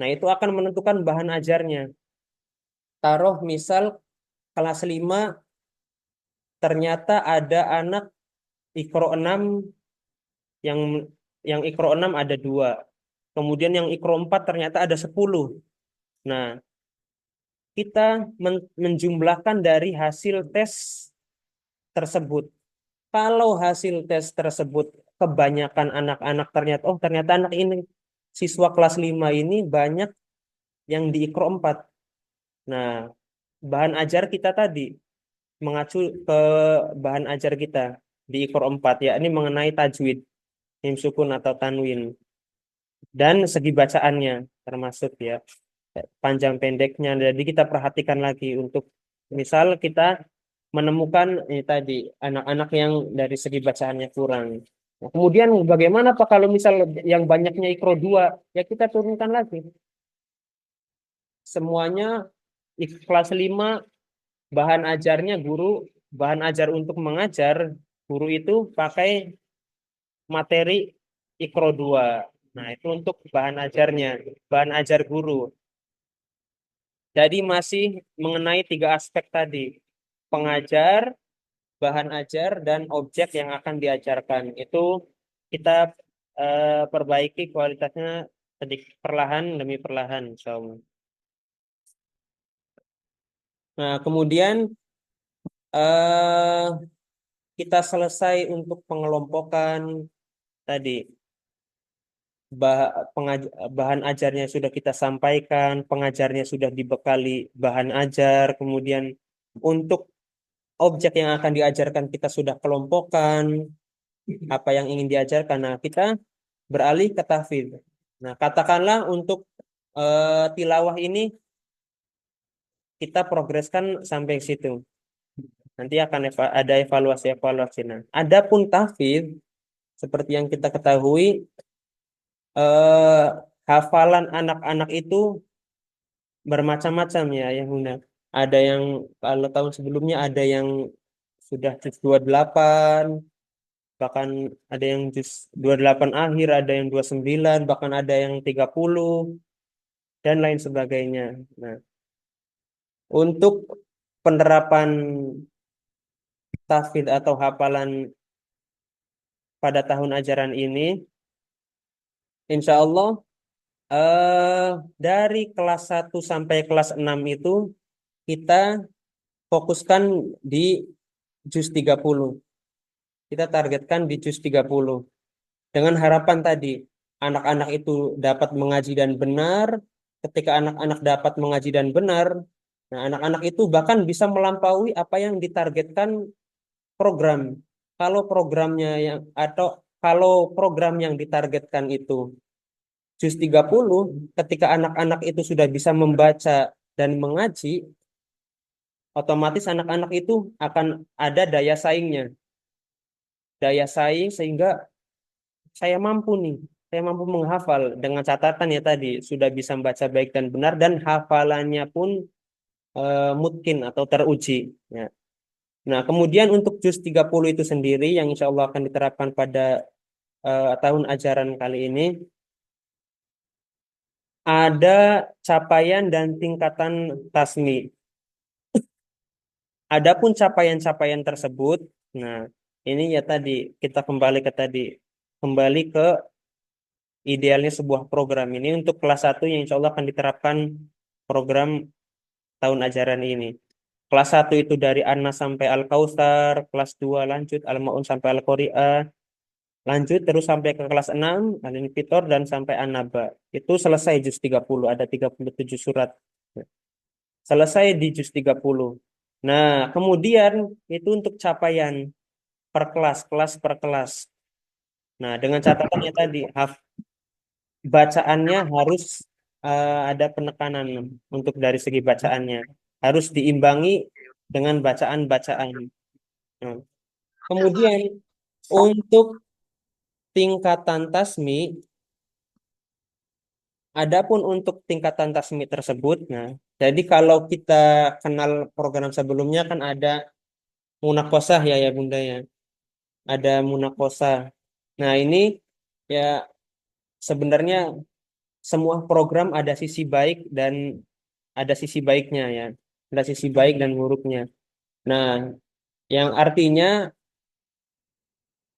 nah itu akan menentukan bahan ajarnya. Taruh misal kelas 5 ternyata ada anak Iqra 6 yang Iqra 6 ada 2. Kemudian yang Iqra 4 ternyata ada 10. Nah, kita menjumlahkan dari hasil tes tersebut. Kalau hasil tes tersebut kebanyakan anak-anak ternyata anak ini siswa kelas 5 ini banyak yang di Iqra 4. Nah, bahan ajar kita tadi mengacu ke bahan ajar kita di Iqra 4, yakni mengenai tajwid, mim sukun atau tanwin, dan segi bacaannya termasuk ya panjang pendeknya. Jadi kita perhatikan lagi untuk misal kita menemukan ini tadi anak-anak yang dari segi bacaannya kurang. Nah, kemudian bagaimana Pak kalau misal yang banyaknya Iqra 2, ya kita turunkan lagi. Semuanya kelas 5 bahan ajarnya bahan ajar untuk mengajar guru itu pakai materi Iqra 2. Nah, itu untuk bahan ajarnya, bahan ajar guru. Jadi masih mengenai 3 aspek tadi. Pengajar, bahan ajar, dan objek yang akan diajarkan. Itu kita perbaiki kualitasnya sedikit perlahan demi perlahan. Nah, kemudian kita selesai untuk pengelompokan tadi. Bahan ajarnya sudah kita sampaikan, pengajarnya sudah dibekali bahan ajar, kemudian untuk objek yang akan diajarkan kita sudah kelompokkan, apa yang ingin diajarkan. Nah, kita beralih ke tahfidz. Nah, katakanlah untuk tilawah ini kita progreskan sampai situ. Nanti akan ada evaluasi. Nah, adapun tahfidz seperti yang kita ketahui, hafalan anak-anak itu bermacam-macam ya yang Bunda. Ada yang kalau tahun sebelumnya ada yang sudah juz 28, bahkan ada yang juz 28 akhir, ada yang 29, bahkan ada yang 30 dan lain sebagainya. Nah, untuk penerapan tahfidz atau hafalan pada tahun ajaran ini, insya Allah dari kelas 1 sampai kelas 6 itu kita fokuskan di juz 30. Kita targetkan di juz 30. Dengan harapan tadi, anak-anak itu dapat mengaji dan benar. Ketika anak-anak dapat mengaji dan benar, nah anak-anak itu bahkan bisa melampaui apa yang ditargetkan program. Kalau program yang ditargetkan itu juz 30, ketika anak-anak itu sudah bisa membaca dan mengaji, otomatis anak-anak itu akan ada daya saingnya. Daya saing sehingga saya mampu menghafal dengan catatan ya tadi sudah bisa membaca baik dan benar dan hafalannya pun mungkin atau teruji ya. Nah, kemudian untuk juz 30 itu sendiri yang insya Allah akan diterapkan pada tahun ajaran kali ini, ada capaian dan tingkatan tasmi. Adapun capaian-capaian tersebut, nah ini ya tadi kita kembali ke idealnya sebuah program ini untuk kelas 1 yang insya Allah akan diterapkan program tahun ajaran ini. Kelas 1 itu dari An-Nas sampai Al-Kautsar, kelas 2 lanjut Al-Maun sampai Al-Qari'ah, Lanjut terus sampai ke kelas 6, Al-Infitor dan sampai An-Naba. Itu selesai juz 30, ada 37 surat. Selesai di juz 30. Nah, kemudian itu untuk capaian per kelas, kelas per kelas. Nah, dengan catatannya tadi, bacaannya harus ada penekanan untuk dari segi bacaannya. Harus diimbangi dengan bacaan-bacaan. Nah, kemudian untuk tingkatan tasmi, adapun untuk tingkatan tasmi tersebut, nah, jadi kalau kita kenal program sebelumnya kan ada munakosah ya Bunda ya. Ada munakosah. Nah, ini ya sebenarnya semua program ada sisi baik dan ada sisi baiknya ya. Ada sisi baik dan buruknya. Nah, yang artinya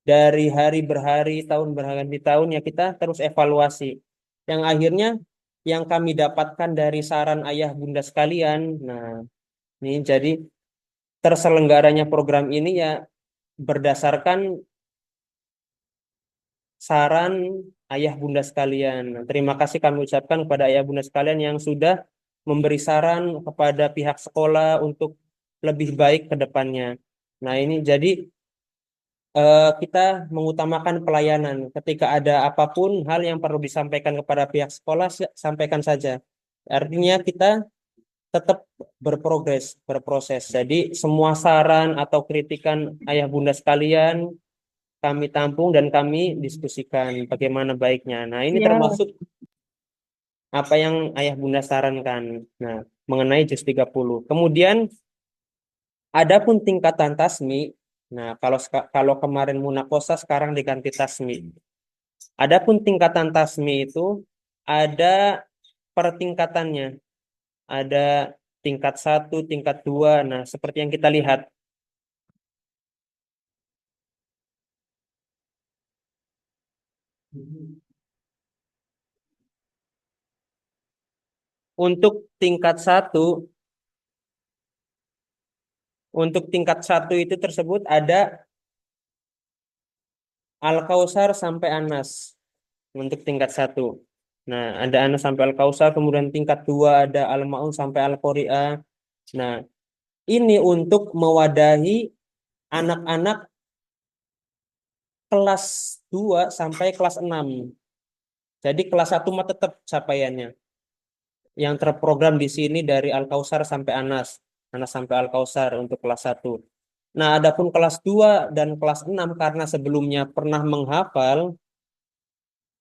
dari hari berhari, tahun berganti tahun ya kita terus evaluasi. Yang akhirnya yang kami dapatkan dari saran ayah bunda sekalian, nah ini jadi terselenggaranya program ini ya berdasarkan saran ayah bunda sekalian. Nah, terima kasih kami ucapkan kepada ayah bunda sekalian yang sudah memberi saran kepada pihak sekolah untuk lebih baik ke depannya. Nah, ini jadi kita mengutamakan pelayanan. Ketika ada apapun hal yang perlu disampaikan kepada pihak sekolah, sampaikan saja. Artinya kita tetap berproses. Jadi semua saran atau kritikan ayah bunda sekalian kami tampung dan kami diskusikan bagaimana baiknya. Nah, ini Ya. termasuk apa yang ayah bunda sarankan. Nah, mengenai juz 30. Kemudian adapun tingkatan tasmi, nah kalau kemarin munakosa sekarang diganti tasmi. Adapun tingkatan tasmi itu ada pertingkatannya. Ada tingkat 1, tingkat 2. Nah, seperti yang kita lihat. Untuk tingkat 1, itu tersebut ada Al-Kausar sampai Anas untuk tingkat 1. Nah, ada Anas sampai Al-Kausar, kemudian tingkat 2 ada Al-Ma'un sampai Al-Qari'ah. Nah, ini untuk mewadahi anak-anak kelas 2 sampai kelas 6. Jadi kelas 1 mah tetap capaiannya. Yang terprogram di sini dari Al-Kausar sampai Anas. Anas sampai Al-Kausar untuk kelas 1. Nah, adapun kelas 2 dan kelas 6 karena sebelumnya pernah menghafal,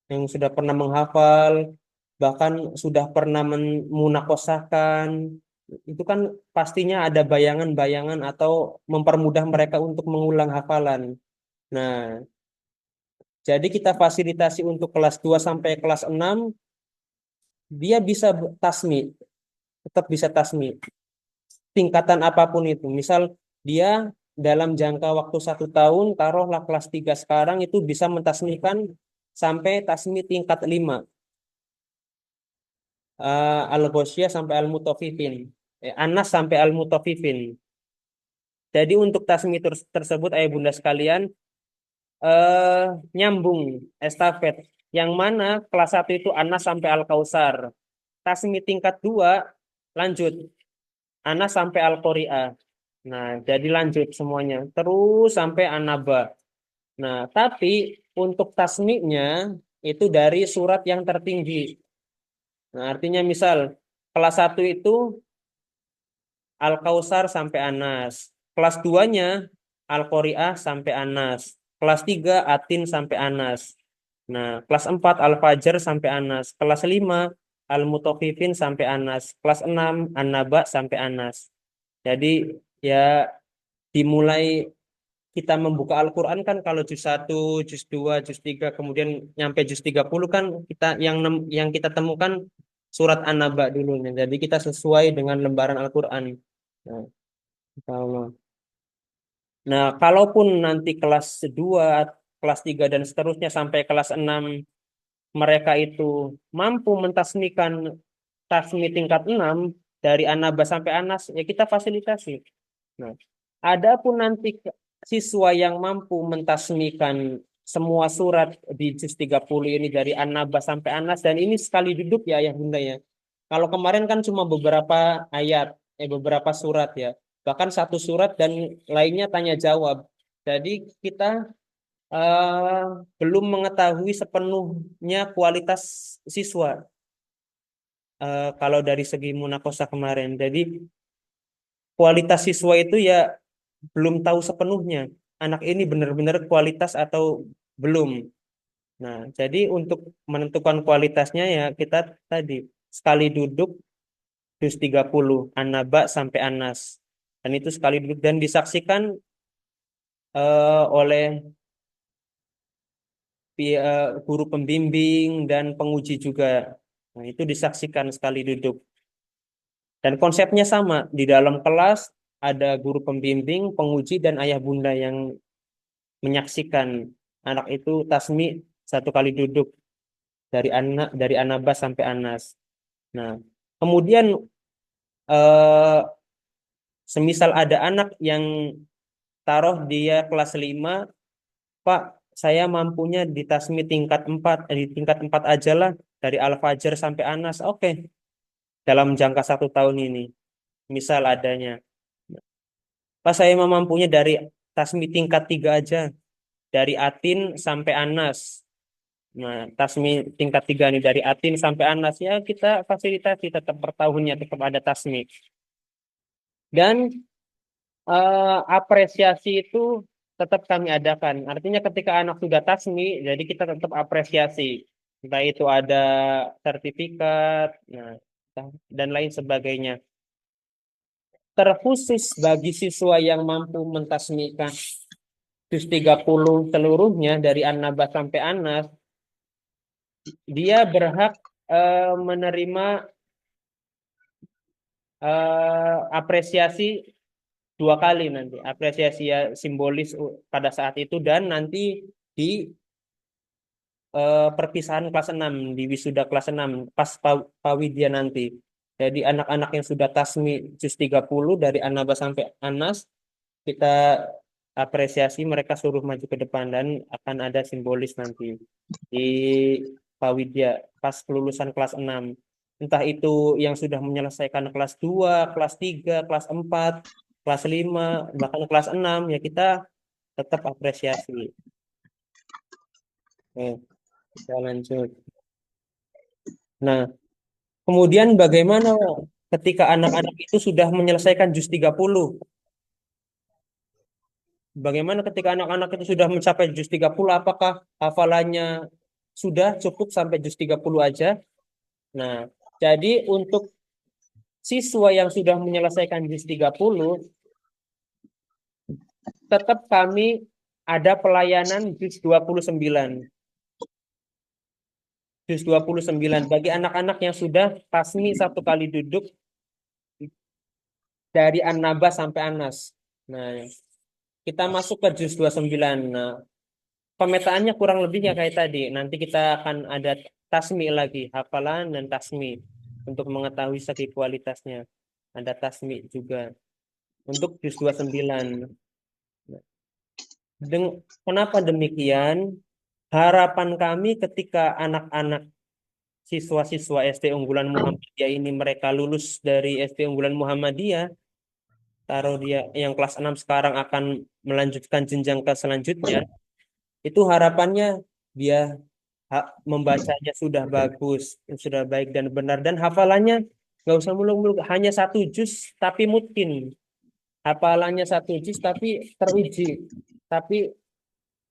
yang sudah pernah menghafal, bahkan sudah pernah memunakosahkan, itu kan pastinya ada bayangan-bayangan atau mempermudah mereka untuk mengulang hafalan. Nah, jadi kita fasilitasi untuk kelas 2 sampai kelas 6, dia bisa tasmi, tetap bisa tasmi. Tingkatan apapun itu. Misal dia dalam jangka waktu 1 tahun, taruhlah kelas 3 sekarang itu bisa mentasmikan sampai tasmi tingkat 5. Al-Ghosyiyah sampai Al-Mutaffifin. Anas sampai Al-Mutaffifin. Jadi untuk tasmi tersebut ayah bunda sekalian nyambung estafet. Yang mana kelas 1 itu Anas sampai Al-Kausar. Tasmi tingkat 2 lanjut Anas sampai Al-Qari'ah. Nah, jadi lanjut semuanya terus sampai An-Naba. Nah, tapi untuk tasminya itu dari surat yang tertinggi. Nah, artinya misal kelas 1 itu Al-Kausar sampai Anas. Kelas 2-nya Al-Qari'ah sampai Anas. Kelas 3 Atin sampai Anas. Nah, kelas 4 Al-Fajr sampai Anas. Kelas 5 Al-Mutaffifin sampai Anas. Kelas 6 An-Naba sampai Anas. Jadi ya dimulai kita membuka Al-Quran kan kalau juz 1, juz 2, juz 3, kemudian nyampe juz 30 kan kita yang kita temukan surat An-Naba dulu. Jadi kita sesuai dengan lembaran Al-Quran. Nah, insya Allah. Nah, kalaupun nanti kelas 2, kelas 3 dan seterusnya sampai kelas 6 mereka itu mampu mentasmikan tasmi tingkat 6 dari An-Naba sampai Anas, ya kita fasilitasi. Nah, adapun nanti siswa yang mampu mentasmikan semua surat di juz 30 ini dari An-Naba sampai An-Nas, dan ini sekali duduk ya ayah bunda ya. Kalau kemarin kan cuma beberapa ayat, beberapa surat ya. Bahkan satu surat dan lainnya tanya jawab. Jadi kita eh, belum mengetahui sepenuhnya kualitas siswa kalau dari segi munakosa kemarin. Jadi kualitas siswa itu ya belum tahu sepenuhnya anak ini benar-benar kualitas atau belum. Nah, jadi untuk menentukan kualitasnya ya kita tadi sekali duduk juz 30 An-Naba sampai An-Nas. Dan itu sekali duduk dan disaksikan oleh guru pembimbing dan penguji juga. Nah, itu disaksikan sekali duduk. Dan konsepnya sama, di dalam kelas ada guru pembimbing, penguji, dan ayah bunda yang menyaksikan anak itu tasmi satu kali duduk dari Anabas sampai Anas. Nah, kemudian eh, semisal ada anak yang taruh dia kelas 5, Pak, saya mampunya di tasmi tingkat 4, di tingkat 4 aja lah, dari Al-Fajr sampai Anas. Oke, dalam jangka 1 tahun ini, misal adanya. Pak, saya mampunya dari tasmi tingkat 3 aja, dari Atin sampai Anas. Nah, tasmi tingkat 3 nih dari Atin sampai Anas ya kita fasilitasi tetap per tahunnya tetap ada tasmi. Dan apresiasi itu tetap kami adakan. Artinya ketika anak sudah tasmi, jadi kita tetap apresiasi. Entah itu ada sertifikat, nah, dan lain sebagainya. Terkhusus bagi siswa yang mampu mentasmikan juz 30 seluruhnya dari An-Naba sampai Anas, dia berhak menerima apresiasi 2 kali nanti. Apresiasi ya simbolis pada saat itu dan nanti di perpisahan kelas 6, di wisuda kelas 6 pas Pawidya nanti. Jadi anak-anak yang sudah tasmi juz 30 dari An-Naba sampai Anas, kita apresiasi, mereka suruh maju ke depan dan akan ada simbolis nanti di Pawidya pas kelulusan kelas 6. Entah itu yang sudah menyelesaikan kelas 2, kelas 3, kelas 4, kelas 5, bahkan kelas 6 ya kita tetap apresiasi. Oke, kita lanjut. Nah, kemudian bagaimana ketika anak-anak itu sudah menyelesaikan juz 30? Bagaimana ketika anak-anak itu sudah mencapai juz 30, apakah hafalannya sudah cukup sampai juz 30 aja? Nah, jadi untuk siswa yang sudah menyelesaikan juz 30, tetap kami ada pelayanan juz 29. Juz 29 bagi anak-anak yang sudah tasmi satu kali duduk dari An-Naba sampai Anas. Nah, kita masuk ke juz 29. Nah, pemetaannya kurang lebih ya kayak tadi. Nanti kita akan ada tasmi lagi, hafalan dan tasmi untuk mengetahui segi kualitasnya. Ada tasmi juga untuk juz 29. Kenapa demikian? Harapan kami ketika anak-anak siswa-siswa SD Unggulan Muhammadiyah ini mereka lulus dari SD Unggulan Muhammadiyah, taruh dia yang kelas 6 sekarang akan melanjutkan jenjang ke selanjutnya, itu harapannya dia membacanya sudah bagus, sudah baik dan benar, dan hafalannya nggak usah muluk-muluk, hanya 1 juz tapi mungkin hafalannya 1 juz tapi teruji, tapi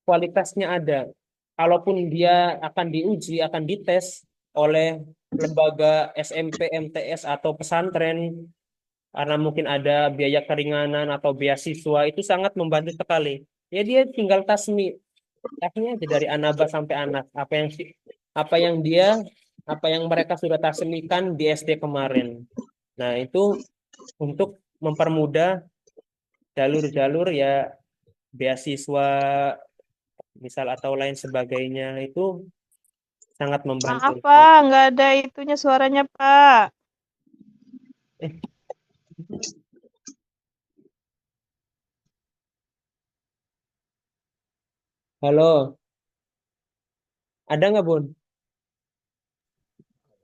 kualitasnya ada. Kalaupun dia akan diuji, akan dites oleh lembaga SMP, MTS atau pesantren, karena mungkin ada biaya keringanan atau beasiswa, itu sangat membantu sekali. Ya dia tinggal tasmi, tasmi aja dari Anaba sampai Anas. Apa yang mereka sudah tasmikan di SD kemarin. Nah itu untuk mempermudah jalur-jalur ya beasiswa misal atau lain sebagainya, itu sangat membantu. Maaf Pak, nggak ada itunya suaranya Pak. Eh. Halo. Ada nggak, Bun?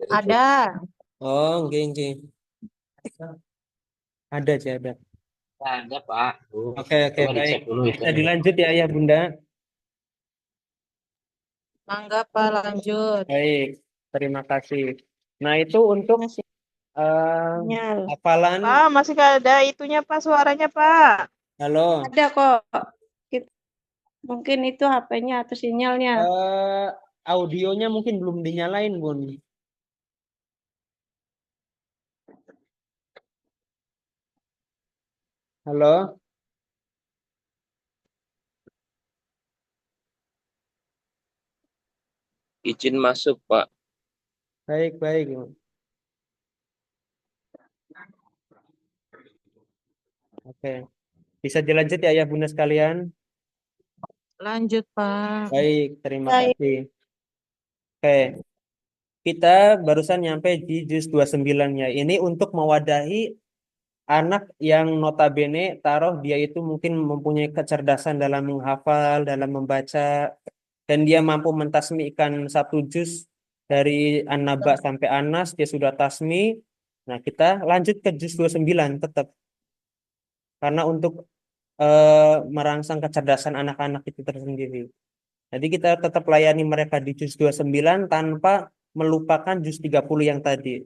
Ada. Oh, oke. Ada sih, ada. Ada Pak. Oke, Coba baik. dicek dulu itu. Bisa dilanjut ya, Ayah Bunda. Mangga Pak, lanjut. Baik, terima kasih. Nah, itu untuk Masih eh, hafalan. Pak, masih nggak ada itunya Pak, suaranya Pak. Halo. ada kok. Mungkin itu HP-nya atau sinyalnya. Audionya mungkin belum dinyalain, Bun. Halo. Izin masuk, Pak. Baik. Oke. Bisa dilanjut ya, Ayah Bunda sekalian? Lanjut Pak. Baik, terima Baik. kasih. Oke. Kita barusan nyampe di juz 29 ya. Ini untuk mewadahi anak yang notabene taruh dia itu mungkin mempunyai kecerdasan dalam menghafal, dalam membaca, dan dia mampu mentasmikan satu juz dari An-Naba sampai An-Nas, dia sudah tasmi. Nah, kita lanjut ke juz 29 tetap. Karena untuk merangsang kecerdasan anak-anak itu tersendiri. Jadi kita tetap layani mereka di juz 29 tanpa melupakan juz 30 yang tadi.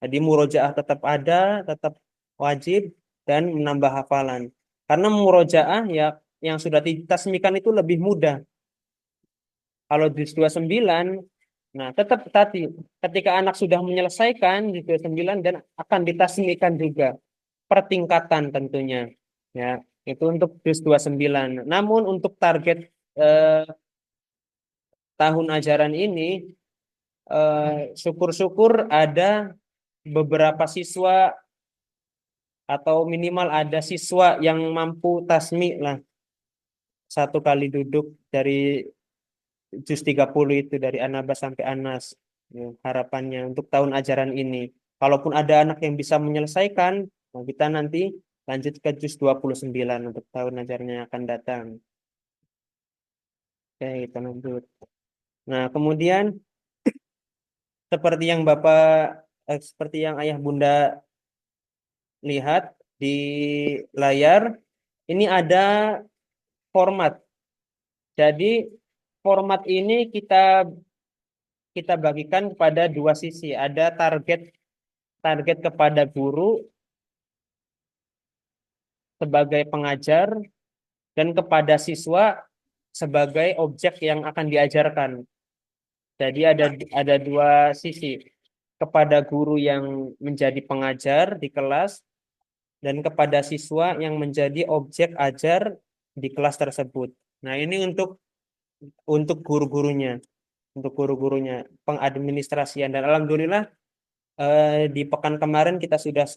Jadi murojaah tetap ada, tetap wajib, dan menambah hafalan. Karena murojaah ya yang sudah ditasmikan itu lebih mudah. Kalau juz 29, nah tetap tadi ketika anak sudah menyelesaikan juz 29 dan akan ditasmikan juga pertingkatan tentunya. Ya, itu untuk juz 29. Namun untuk target tahun ajaran ini syukur-syukur ada beberapa siswa atau minimal ada siswa yang mampu tasmi lah satu kali duduk dari juz 30 itu dari An-Naba sampai An-Nas. Ya, harapannya untuk tahun ajaran ini. Kalaupun ada anak yang bisa menyelesaikan, nah kita nanti lanjut ke juz 29 untuk tahun ajaran yang akan datang. Oke, kita lanjut. Nah, kemudian seperti yang seperti yang Ayah Bunda lihat di layar, ini ada format. Jadi format ini kita bagikan kepada dua sisi. Ada target kepada guru sebagai pengajar dan kepada siswa sebagai objek yang akan diajarkan. Jadi ada dua sisi, kepada guru yang menjadi pengajar di kelas dan kepada siswa yang menjadi objek ajar di kelas tersebut. Nah, ini untuk guru-gurunya, pengadministrasian, dan alhamdulillah di pekan kemarin kita sudah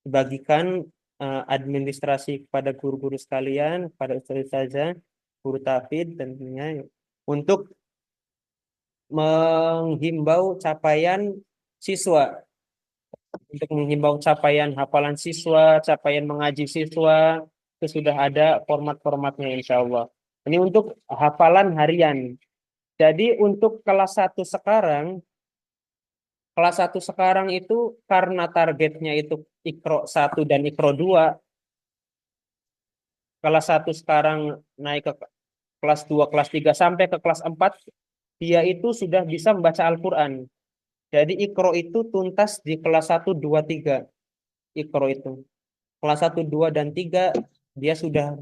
bagikan administrasi kepada guru-guru sekalian, kepada ustazah, guru tafid tentunya untuk menghimbau capaian siswa, untuk menghimbau capaian hafalan siswa, capaian mengaji siswa, itu sudah ada format-formatnya insya Allah. Ini untuk hafalan harian. Jadi untuk kelas 1 sekarang itu karena targetnya itu Iqra 1 dan Iqra 2, kelas 1 sekarang naik ke kelas 2, kelas 3 sampai ke kelas 4, dia itu sudah bisa membaca Al-Qur'an. Jadi Iqra itu tuntas di kelas 1, 2, 3. Iqra itu. Kelas 1, 2 dan 3 dia sudah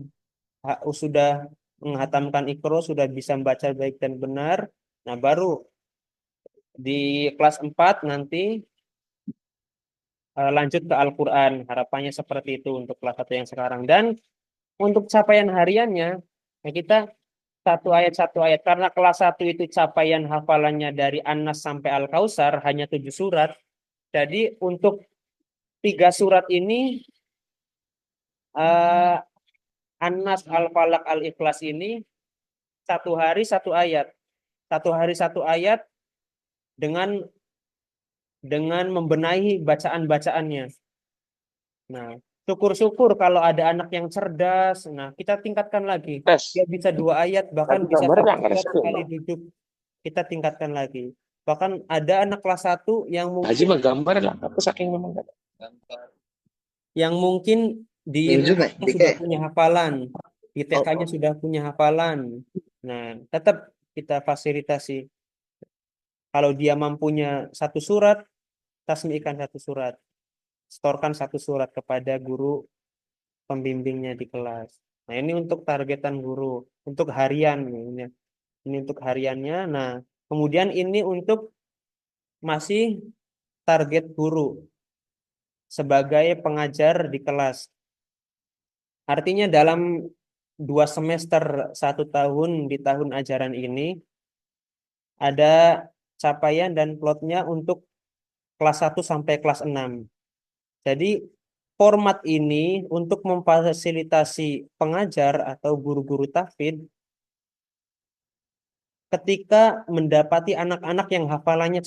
menghatamkan Iqra, sudah bisa membaca baik dan benar. Nah, baru di kelas 4 nanti lanjut ke Al-Qur'an. Harapannya seperti itu untuk kelas 1 yang sekarang. Dan untuk capaian hariannya, ya kita satu ayat karena kelas 1 itu capaian hafalannya dari An-Nas sampai Al-Kautsar hanya 7 surat. Jadi untuk 3 surat ini An-Nas, Al-Falaq, Al-Ikhlas ini satu hari satu ayat. Satu hari satu ayat dengan membenahi bacaan-bacaannya. Nah, syukur-syukur kalau ada anak yang cerdas. Nah, kita tingkatkan lagi. Dia bisa 2 ayat, bahkan bisa 1 ayat sekali duduk. kita tingkatkan lagi. Bahkan ada anak kelas 1 yang Haji mungkin mah gambar lah, apa saking memang gak ada. di Ini juga, rumahnya sudah punya hafalan, di TK-nya sudah punya hafalan. Nah, tetap kita fasilitasi. Kalau dia mampunya 1 surat, tasmikan 1 surat. Setorkan 1 surat kepada guru pembimbingnya di kelas. Nah, ini untuk targetan guru, untuk harian. Ini untuk hariannya. Nah, kemudian ini untuk masih target guru sebagai pengajar di kelas. Artinya dalam 2 semester 1 tahun di tahun ajaran ini ada capaian dan plotnya untuk kelas 1 sampai kelas 6. Jadi format ini untuk memfasilitasi pengajar atau guru-guru tahfidz ketika mendapati anak-anak yang hafalannya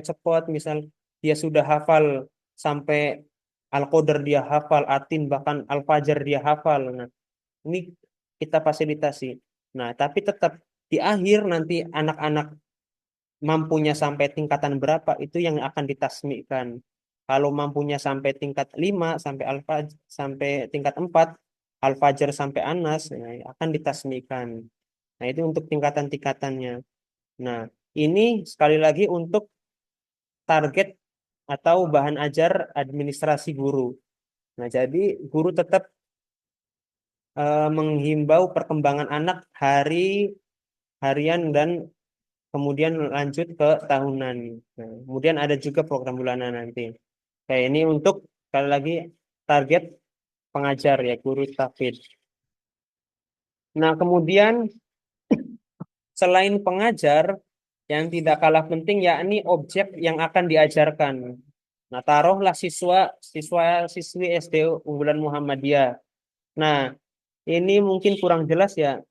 cepat, misal dia sudah hafal sampai Al-Qadar dia hafal, Atin bahkan Al-Fajr dia hafal. Nah, ini kita fasilitasi. Nah, tapi tetap di akhir nanti anak-anak mampunya sampai tingkatan berapa itu yang akan ditasmikan. Kalau mampunya sampai tingkat 5 sampai Al-Fajr sampai tingkat 4 Al-Fajr sampai Anas, nah, akan ditasmikan. Nah, itu untuk tingkatan-tingkatannya. Nah, ini sekali lagi untuk target atau bahan ajar administrasi guru. Nah, jadi guru tetap menghimbau perkembangan anak harian dan kemudian lanjut ke tahunan. Nah, kemudian ada juga program bulanan nanti. Kayak ini untuk sekali lagi target pengajar ya, guru tahfidz. Nah, kemudian selain pengajar yang tidak kalah penting yakni objek yang akan diajarkan. Nah, taruhlah siswi SD unggulan Muhammadiyah. Nah, ini mungkin kurang jelas ya.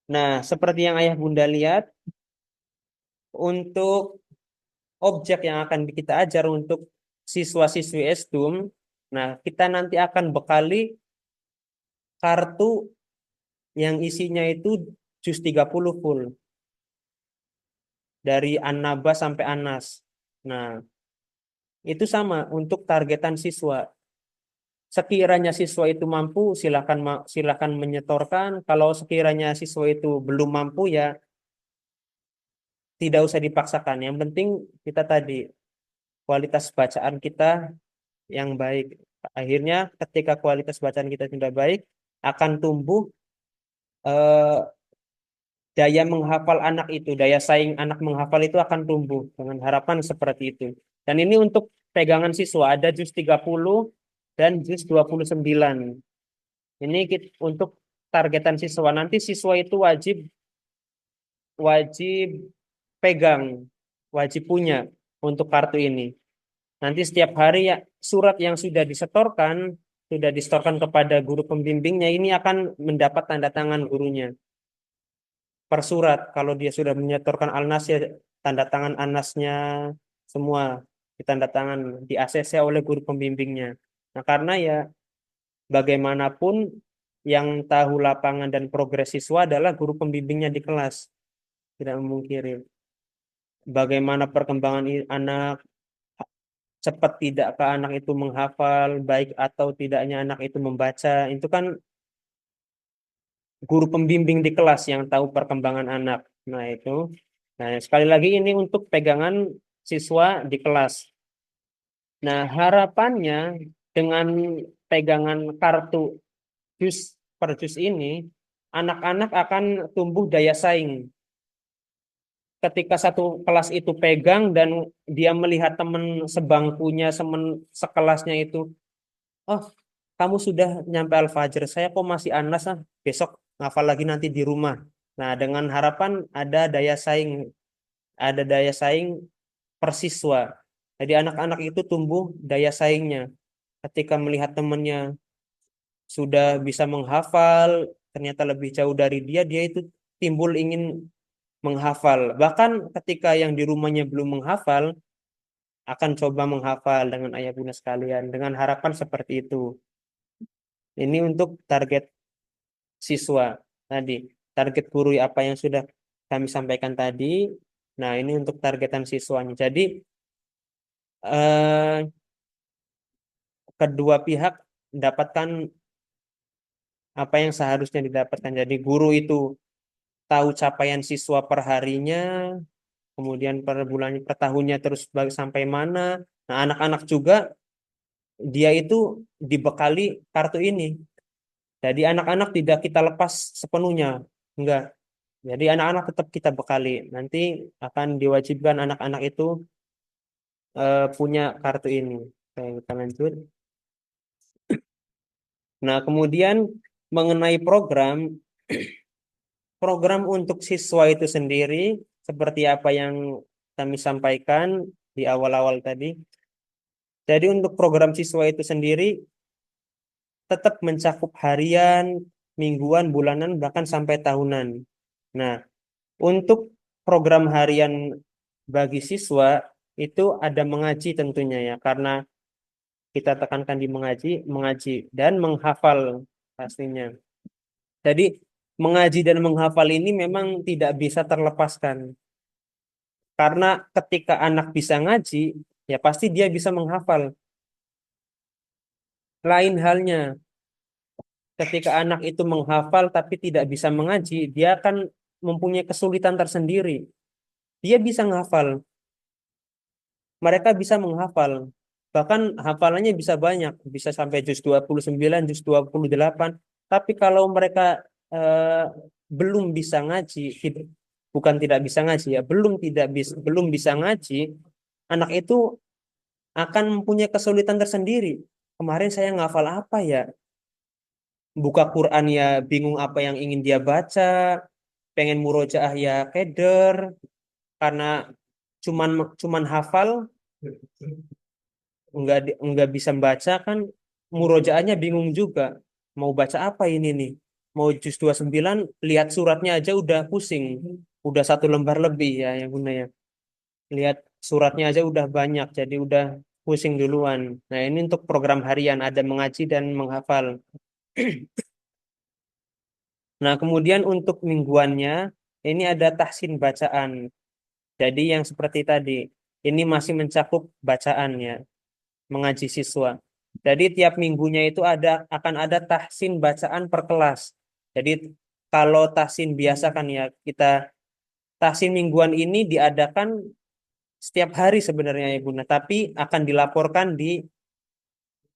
Nah, seperti yang ayah bunda lihat, untuk objek yang akan kita ajar untuk siswa-siswi SD, nah kita nanti akan bekali kartu yang isinya itu juz 30 full. Dari An-Naba sampai Anas. Nah, itu sama untuk targetan siswa. Sekiranya siswa itu mampu, silakan menyetorkan. Kalau sekiranya siswa itu belum mampu ya tidak usah dipaksakan. Yang penting kita tadi kualitas bacaan kita yang baik. Akhirnya ketika kualitas bacaan kita sudah baik, akan tumbuh daya menghafal anak itu, daya saing anak menghafal itu akan tumbuh dengan harapan seperti itu. Dan ini untuk pegangan siswa, ada juz 30 dan juz 29. Ini untuk targetan siswa. Nanti siswa itu wajib pegang, wajib punya untuk kartu ini. Nanti setiap hari ya surat yang sudah disetorkan kepada guru pembimbingnya ini akan mendapat tanda tangan gurunya. Per surat, kalau dia sudah menyetorkan Al-Nas ya tanda tangan Al-Nasnya semua ditanda tangan, di ACC oleh guru pembimbingnya. Nah, karena ya bagaimanapun yang tahu lapangan dan progres siswa adalah guru pembimbingnya di kelas. Tidak memungkiri. Bagaimana perkembangan anak, cepat tidakkah anak itu menghafal, baik atau tidaknya anak itu membaca, itu kan guru pembimbing di kelas yang tahu perkembangan anak. Nah, itu. Nah, sekali lagi ini untuk pegangan siswa di kelas. Nah, harapannya dengan pegangan kartu juz per juz ini, anak-anak akan tumbuh daya saing. Ketika satu kelas itu pegang dan dia melihat teman sebangkunya, teman sekelasnya itu, oh, kamu sudah nyampe Al-Fajr, saya kok masih Anas, besok ngafal lagi nanti di rumah. Nah, dengan harapan ada daya saing persiswa. Jadi anak-anak itu tumbuh daya saingnya. Ketika melihat temannya sudah bisa menghafal, ternyata lebih jauh dari dia itu timbul ingin menghafal. Bahkan ketika yang di rumahnya belum menghafal, akan coba menghafal dengan ayah bunda sekalian. Dengan harapan seperti itu. Ini untuk target siswa tadi. Target guru apa yang sudah kami sampaikan tadi. Nah, ini untuk targetan siswanya. Jadi kedua pihak mendapatkan apa yang seharusnya didapatkan. Jadi guru itu tahu capaian siswa per harinya, kemudian per bulannya, per tahunnya, terus sampai mana. Nah, anak-anak juga dia itu dibekali kartu ini. Jadi anak-anak tidak kita lepas sepenuhnya, enggak. Jadi anak-anak tetap kita bekali. Nanti akan diwajibkan anak-anak itu punya kartu ini. Oke, kita lanjut. Nah, kemudian mengenai program untuk siswa itu sendiri, seperti apa yang kami sampaikan di awal-awal tadi. Jadi untuk program siswa itu sendiri tetap mencakup harian, mingguan, bulanan, bahkan sampai tahunan. Nah, untuk program harian bagi siswa itu ada mengaji tentunya ya, karena kita tekankan di mengaji dan menghafal pastinya. Jadi mengaji dan menghafal ini memang tidak bisa terlepaskan. Karena ketika anak bisa ngaji, ya pasti dia bisa menghafal. Lain halnya ketika anak itu menghafal tapi tidak bisa mengaji, dia akan mempunyai kesulitan tersendiri. Dia bisa menghafal. Mereka bisa menghafal. Bahkan hafalannya bisa banyak, bisa sampai juz 29, juz 28. Tapi kalau mereka belum bisa ngaji, bukan tidak bisa ngaji ya, belum bisa ngaji, anak itu akan mempunyai kesulitan tersendiri. Kemarin saya ngafal apa ya? Buka Quran ya bingung apa yang ingin dia baca, pengen murojaah ya keder, karena cuman hafal nggak bisa baca kan, murojaahnya bingung juga. Mau baca apa ini nih? Mau juz 29 lihat suratnya aja udah pusing. Udah satu lembar lebih ya yang Bunda ya. Lihat suratnya aja udah banyak jadi udah pusing duluan. Nah, ini untuk program harian ada mengaji dan menghafal. Nah, kemudian untuk mingguannya ini ada tahsin bacaan. Jadi yang seperti tadi, ini masih mencakup bacaan ya, mengaji siswa. Jadi tiap minggunya itu akan ada tahsin bacaan per kelas. Jadi kalau tahsin biasa kan ya, kita tahsin mingguan ini diadakan setiap hari sebenarnya ya Bunda, tapi akan dilaporkan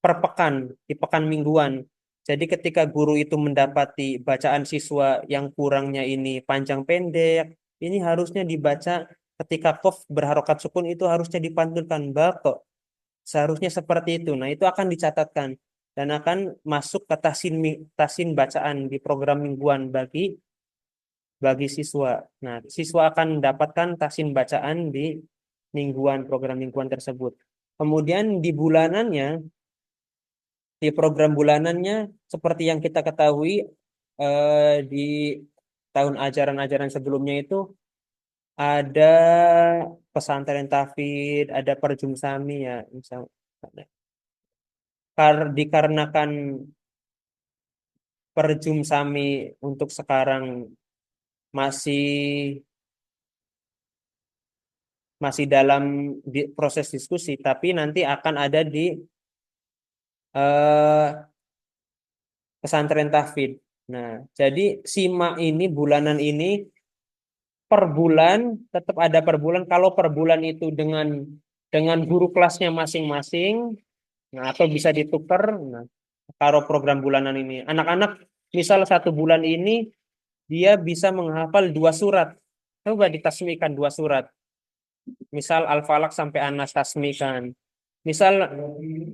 per pekan, di pekan mingguan. Jadi ketika guru itu mendapati bacaan siswa yang kurangnya ini panjang pendek, ini harusnya dibaca ketika qaf berharokat sukun itu harusnya dipantulkan bako. Seharusnya seperti itu. Nah, itu akan dicatatkan dan akan masuk ke tahsin bacaan di program mingguan bagi siswa. Nah, siswa akan mendapatkan tahsin bacaan di program mingguan tersebut. Kemudian di program bulanannya seperti yang kita ketahui di tahun ajaran-ajaran sebelumnya itu ada pesantren tahfidz, ada perjumsami ya, misalnya. Dikarenakan perjumsami untuk sekarang masih dalam proses diskusi, tapi nanti akan ada di pesantren tahfidz. Nah, jadi simak ini bulanan ini per bulan tetap ada per bulan. Kalau per bulan itu dengan guru kelasnya masing-masing, nah atau bisa ditukar. Nah, kalau program bulanan ini, anak-anak misal satu bulan ini dia bisa menghafal 2 surat. Coba ditasmikan 2 surat. Misal Al-Falaq sampai An-Nas tasmikan. Misal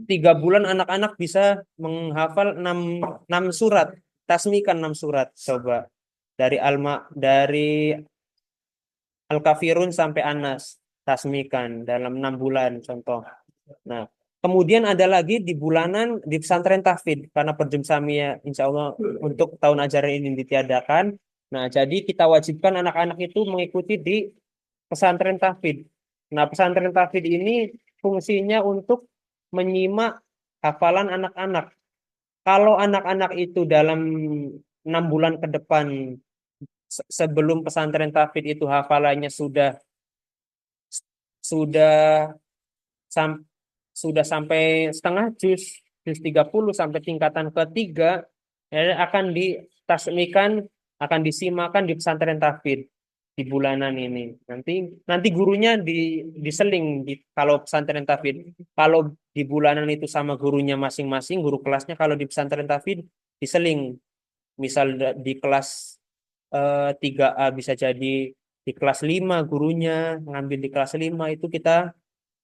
3 bulan anak-anak bisa menghafal 6 surat. Tasmikan 6 surat. Coba. Dari Al-Kafirun sampai An-Nas. Tasmikan dalam 6 bulan contoh. Nah, kemudian ada lagi di bulanan di pesantren tahfidz karena perjumsami ya insya Allah untuk tahun ajaran ini ditiadakan. Nah, jadi kita wajibkan anak-anak itu mengikuti di pesantren tahfidz. Nah, pesantren tahfidz ini fungsinya untuk menyimak hafalan anak-anak. Kalau anak-anak itu dalam 6 bulan ke depan sebelum pesantren tahfidz itu hafalannya sudah sam- sudah sampai setengah juz 30 sampai tingkatan ketiga, ya, akan ditasmikan, akan disimakan di pesantren tahfidz di bulanan ini. Nanti gurunya diseling kalau pesantren tahfidz. Kalau di bulanan itu sama gurunya masing-masing, guru kelasnya. Kalau di pesantren tahfidz diseling. Misal di kelas 3A bisa jadi di kelas 5 gurunya ngambil di kelas 5 itu kita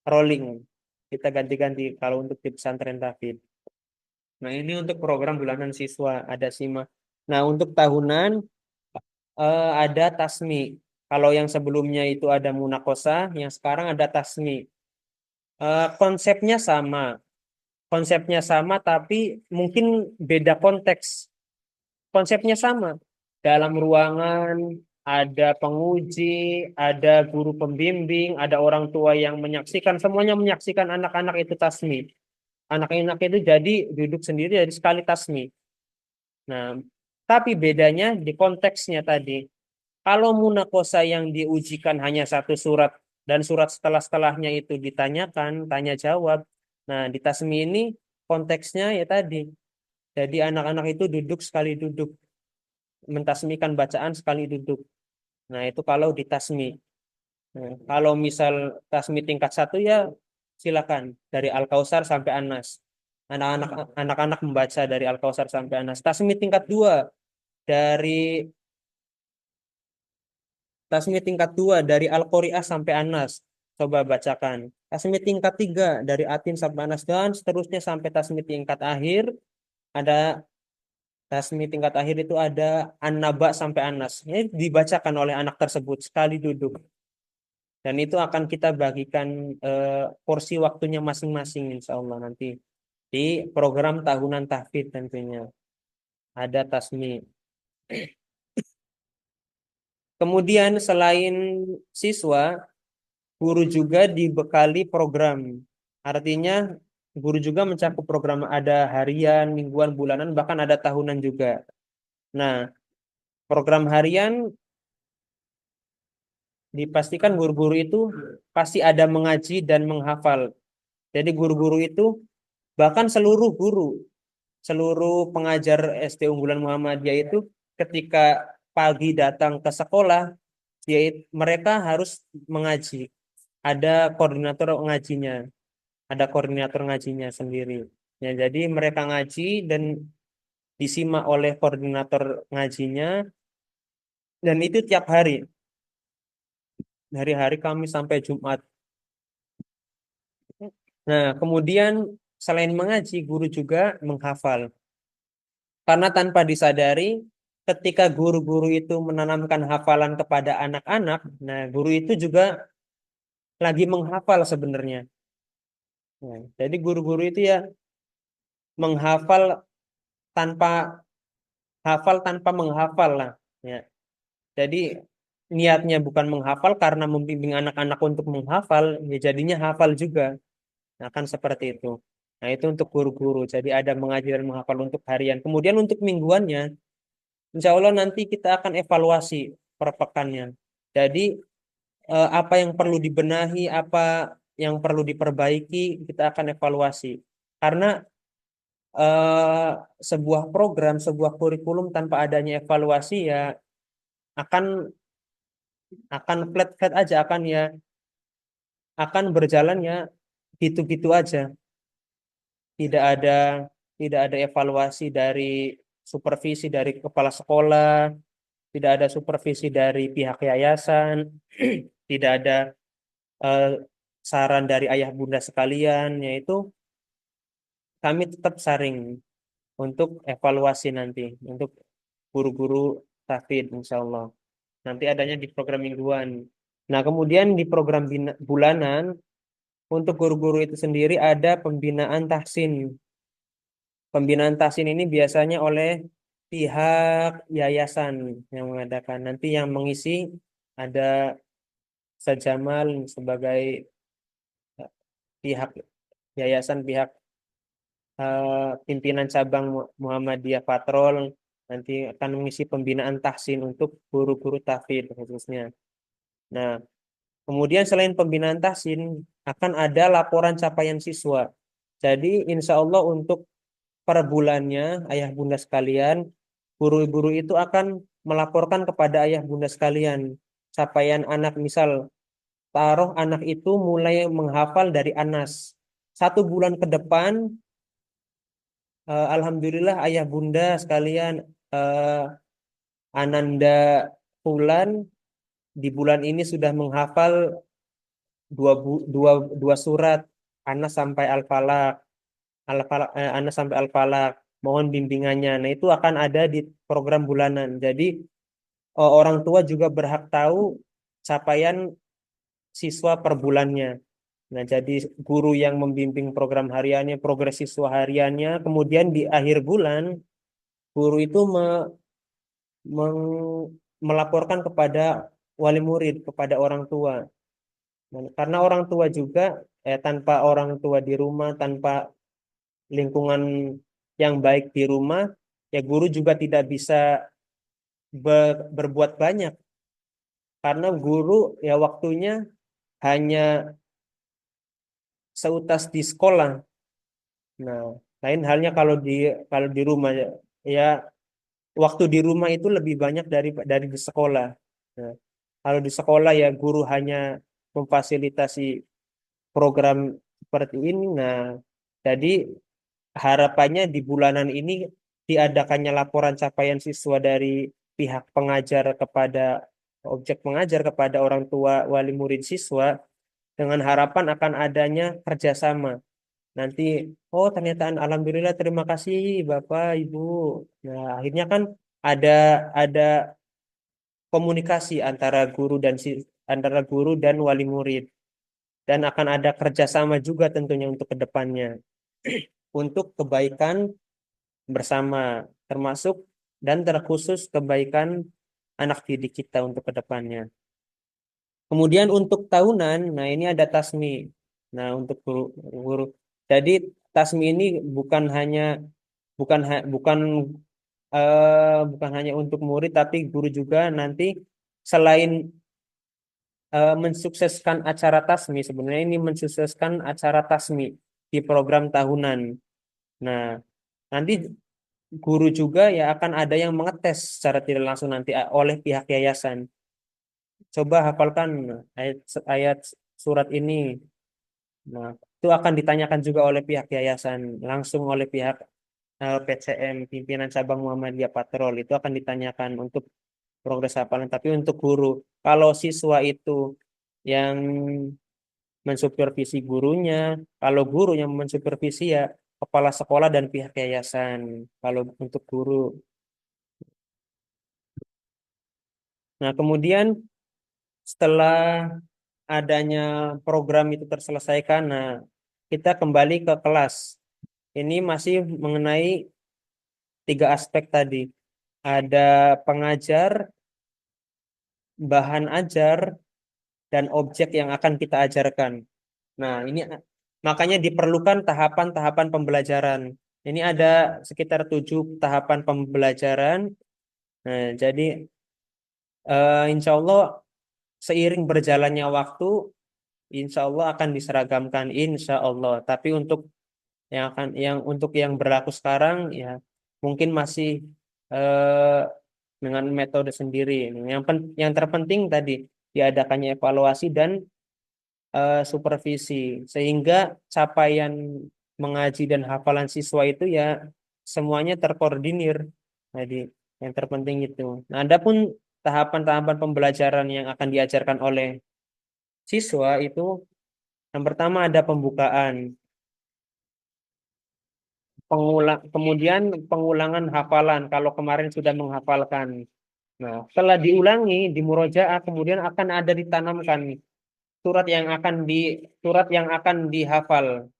rolling. Kita ganti-ganti kalau untuk di pesantren tahfidz. Nah, ini untuk program bulanan siswa ada SIMA. Nah, untuk tahunan ada tasmi. Kalau yang sebelumnya itu ada munakosa, yang sekarang ada tasmi. Konsepnya sama. Konsepnya sama tapi mungkin beda konteks. Konsepnya sama. Dalam ruangan ada penguji, ada guru pembimbing, ada orang tua yang menyaksikan, semuanya menyaksikan anak-anak itu tasmi. Anak-anak itu jadi duduk sendiri dari sekali tasmi. Nah, tapi bedanya di konteksnya tadi. Kalau munakosa yang diujikan hanya satu surat dan surat setelah-setelahnya itu ditanyakan, tanya jawab. Nah, di tasmi ini konteksnya ya tadi. Jadi anak-anak itu duduk sekali duduk, mentasmikan bacaan sekali duduk. Nah, itu kalau di tasmi. Nah, kalau misal tasmi tingkat 1 ya silakan dari Al-Kausar sampai An-Nas. Anak-anak membaca dari Al-Kausar sampai An-Nas. Tasmi tingkat 2 dari Al-Qari'ah sampai An-Nas. Coba bacakan. Tasmi tingkat 3 dari Atin sampai An-Nas dan seterusnya sampai tasmi tingkat akhir. Ada tasmi tingkat akhir itu ada An-Naba sampai An-Nas. Ini dibacakan oleh anak tersebut sekali duduk. Dan itu akan kita bagikan porsi waktunya masing-masing insya Allah nanti di program tahunan tahfidz tentunya. Ada tasmi. Kemudian selain siswa, guru juga dibekali program. Artinya guru juga mencakup program ada harian, mingguan, bulanan, bahkan ada tahunan juga. Nah, program harian dipastikan guru-guru itu pasti ada mengaji dan menghafal. Jadi guru-guru itu bahkan seluruh guru, seluruh pengajar SD Unggulan Muhammadiyah itu ketika pagi datang ke sekolah, mereka harus mengaji. Ada koordinator ngajinya, sendiri. Ya, jadi mereka ngaji dan disimak oleh koordinator ngajinya, dan itu tiap hari, dari hari Kamis sampai Jumat. Nah, kemudian selain mengaji, guru juga menghafal. Karena tanpa disadari, ketika guru-guru itu menanamkan hafalan kepada anak-anak, nah guru itu juga lagi menghafal sebenarnya. Nah, jadi guru-guru itu ya menghafal tanpa menghafal lah. Ya. Jadi niatnya bukan menghafal karena membimbing anak-anak untuk menghafal, ya jadinya hafal juga. Nah, kan seperti itu. Nah, itu untuk guru-guru. Jadi ada mengaji dan menghafal untuk harian. Kemudian untuk mingguannya, insya Allah nanti kita akan evaluasi per pekannya. Jadi apa yang perlu dibenahi, apa yang perlu diperbaiki, kita akan evaluasi. Karena sebuah program, sebuah kurikulum tanpa adanya evaluasi ya akan flat aja, akan berjalan ya gitu-gitu aja. Tidak ada evaluasi dari supervisi dari kepala sekolah, tidak ada supervisi dari pihak yayasan, tidak ada saran dari ayah bunda sekalian, yaitu kami tetap saring untuk evaluasi nanti untuk guru-guru tahfidz insya Allah. Nanti adanya di program mingguan. Nah, kemudian di program bulanan untuk guru-guru itu sendiri ada pembinaan tahsin. Pembinaan tahsin ini biasanya oleh pihak yayasan yang mengadakan. Nanti yang mengisi ada Sajamal sebagai pihak yayasan, pihak pimpinan cabang Muhammadiyah Patrol, nanti akan mengisi pembinaan tahsin untuk guru-guru tahfidz khususnya. Nah, kemudian selain pembinaan tahsin akan ada laporan capaian siswa. Jadi insya Allah untuk per bulannya ayah bunda sekalian, guru-guru itu akan melaporkan kepada ayah bunda sekalian capaian anak. Misal taruh anak itu mulai menghafal dari Anas. 1 bulan ke depan, alhamdulillah ayah bunda sekalian, Ananda Fulan di bulan ini sudah menghafal dua surat, Anas sampai Al-Falaq, Anas sampai Al-Falaq. Mohon bimbingannya. Nah, itu akan ada di program bulanan. Jadi orang tua juga berhak tahu capaian siswa per bulannya. Nah, jadi guru yang membimbing program hariannya, progres siswa hariannya, kemudian di akhir bulan guru itu melaporkan kepada wali murid, kepada orang tua. Nah, karena orang tua juga tanpa orang tua di rumah, tanpa lingkungan yang baik di rumah, ya guru juga tidak bisa berbuat banyak. Karena guru ya waktunya hanya seutas di sekolah. Nah, lain halnya kalau di rumah, ya waktu di rumah itu lebih banyak dari di sekolah. Nah, kalau di sekolah ya guru hanya memfasilitasi program seperti ini. Nah, jadi harapannya di bulanan ini diadakannya laporan capaian siswa dari pihak pengajar kepada objek pengajar kepada orang tua wali murid siswa, dengan harapan akan adanya kerjasama. Nanti, oh ternyata alhamdulillah terima kasih Bapak Ibu. Nah, akhirnya kan ada komunikasi antara guru dan wali murid, dan akan ada kerjasama juga tentunya untuk kedepannya untuk kebaikan bersama, termasuk dan terkhusus kebaikan anak didik kita untuk kedepannya. Kemudian untuk tahunan, nah ini ada tasmi. Nah, untuk guru. Jadi tasmi ini bukan ha- bukan hanya untuk murid, tapi guru juga nanti selain mensukseskan acara tasmi, sebenarnya ini mensukseskan acara tasmi di program tahunan. Nah, nanti guru juga ya akan ada yang mengetes secara tidak langsung nanti oleh pihak yayasan. Coba hafalkan ayat surat ini. Nah, itu akan ditanyakan juga oleh pihak yayasan, langsung oleh pihak PCM, pimpinan cabang Muhammadiyah Patrol, itu akan ditanyakan untuk progres hafalan. Tapi untuk guru, kalau siswa itu yang mensupervisi gurunya, kalau guru yang mensupervisi ya kepala sekolah dan pihak yayasan. Kalau untuk guru. Nah, kemudian setelah adanya program itu terselesaikan, nah kita kembali ke kelas. Ini masih mengenai 3 aspek tadi. Ada pengajar, bahan ajar, dan objek yang akan kita ajarkan. Nah, ini makanya diperlukan tahapan-tahapan pembelajaran. Ini ada sekitar 7 tahapan pembelajaran. Nah, jadi insya Allah seiring berjalannya waktu, insya Allah akan diseragamkan, insya Allah. Tapi untuk yang berlaku sekarang ya mungkin masih eh, dengan metode sendiri. Yang terpenting tadi diadakannya evaluasi dan supervisi, sehingga capaian mengaji dan hafalan siswa itu ya semuanya terkoordinir. Jadi yang terpenting itu. Nah, adapun tahapan-tahapan pembelajaran yang akan diajarkan oleh siswa itu, yang pertama ada pembukaan, kemudian pengulangan hafalan kalau kemarin sudah menghafalkan. Nah, setelah diulangi di murojaah, kemudian akan ada ditanamkan surat yang akan dihafal.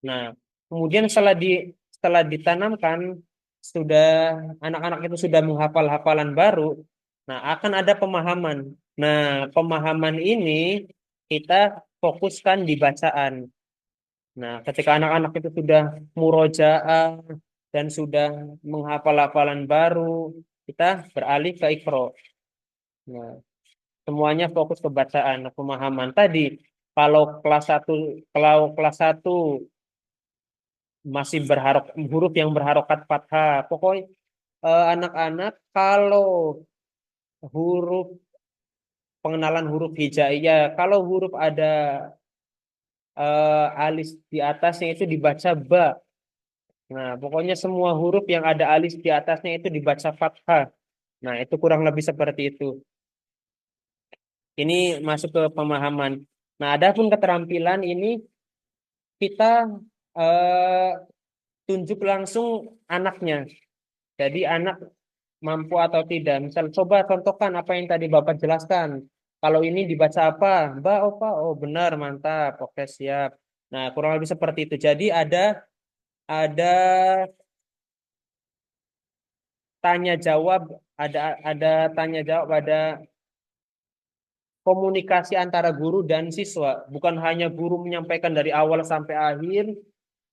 Nah, kemudian setelah ditanamkan, sudah anak-anak itu sudah menghafal hafalan baru. Nah, akan ada pemahaman. Nah, pemahaman ini kita fokuskan di bacaan. Nah, ketika anak-anak itu sudah murojaah, dan sudah menghafal hafalan baru, kita beralih ke Iqra. Nah, semuanya fokus ke bacaan, pemahaman. Tadi kalau kelas 1 masih huruf yang berharokat fathah. Pokoknya anak-anak kalau huruf pengenalan huruf hijaiyah, kalau huruf ada alis di atasnya itu dibaca ba. Nah, pokoknya semua huruf yang ada alis di atasnya itu dibaca fathah. Nah, itu kurang lebih seperti itu. Ini masuk ke pemahaman. Nah, adapun keterampilan ini kita eh, tunjuk langsung anaknya. Jadi anak mampu atau tidak. Misal coba contohkan apa yang tadi Bapak jelaskan. Kalau ini dibaca apa? Mbak, opa, oh benar, mantap. Oke, siap. Nah, kurang lebih seperti itu. Jadi ada tanya jawab, ada tanya jawab, ada komunikasi antara guru dan siswa. Bukan hanya guru menyampaikan dari awal sampai akhir.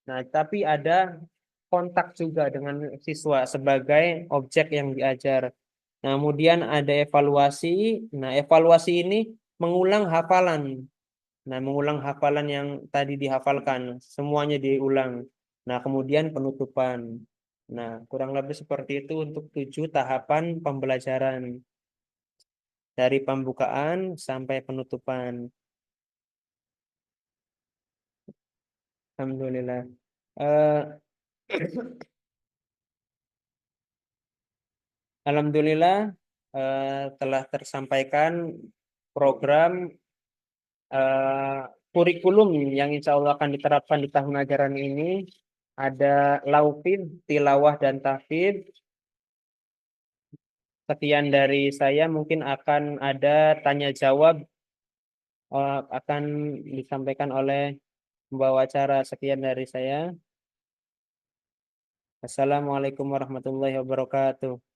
Nah, tapi ada kontak juga dengan siswa sebagai objek yang diajar. Nah, kemudian ada evaluasi. Nah, evaluasi ini mengulang hafalan. Nah, mengulang hafalan yang tadi dihafalkan, semuanya diulang. Nah, kemudian penutupan. Nah, kurang lebih seperti itu untuk 7 tahapan pembelajaran dari pembukaan sampai penutupan. Alhamdulillah. Eh, Alhamdulillah telah tersampaikan program kurikulum yang insya Allah akan diterapkan di tahun ajaran ini. Ada laufid, tilawah, dan tahfidz. Sekian dari saya, mungkin akan ada tanya jawab akan disampaikan oleh pembawa acara. Sekian dari saya. Assalamualaikum warahmatullahi wabarakatuh.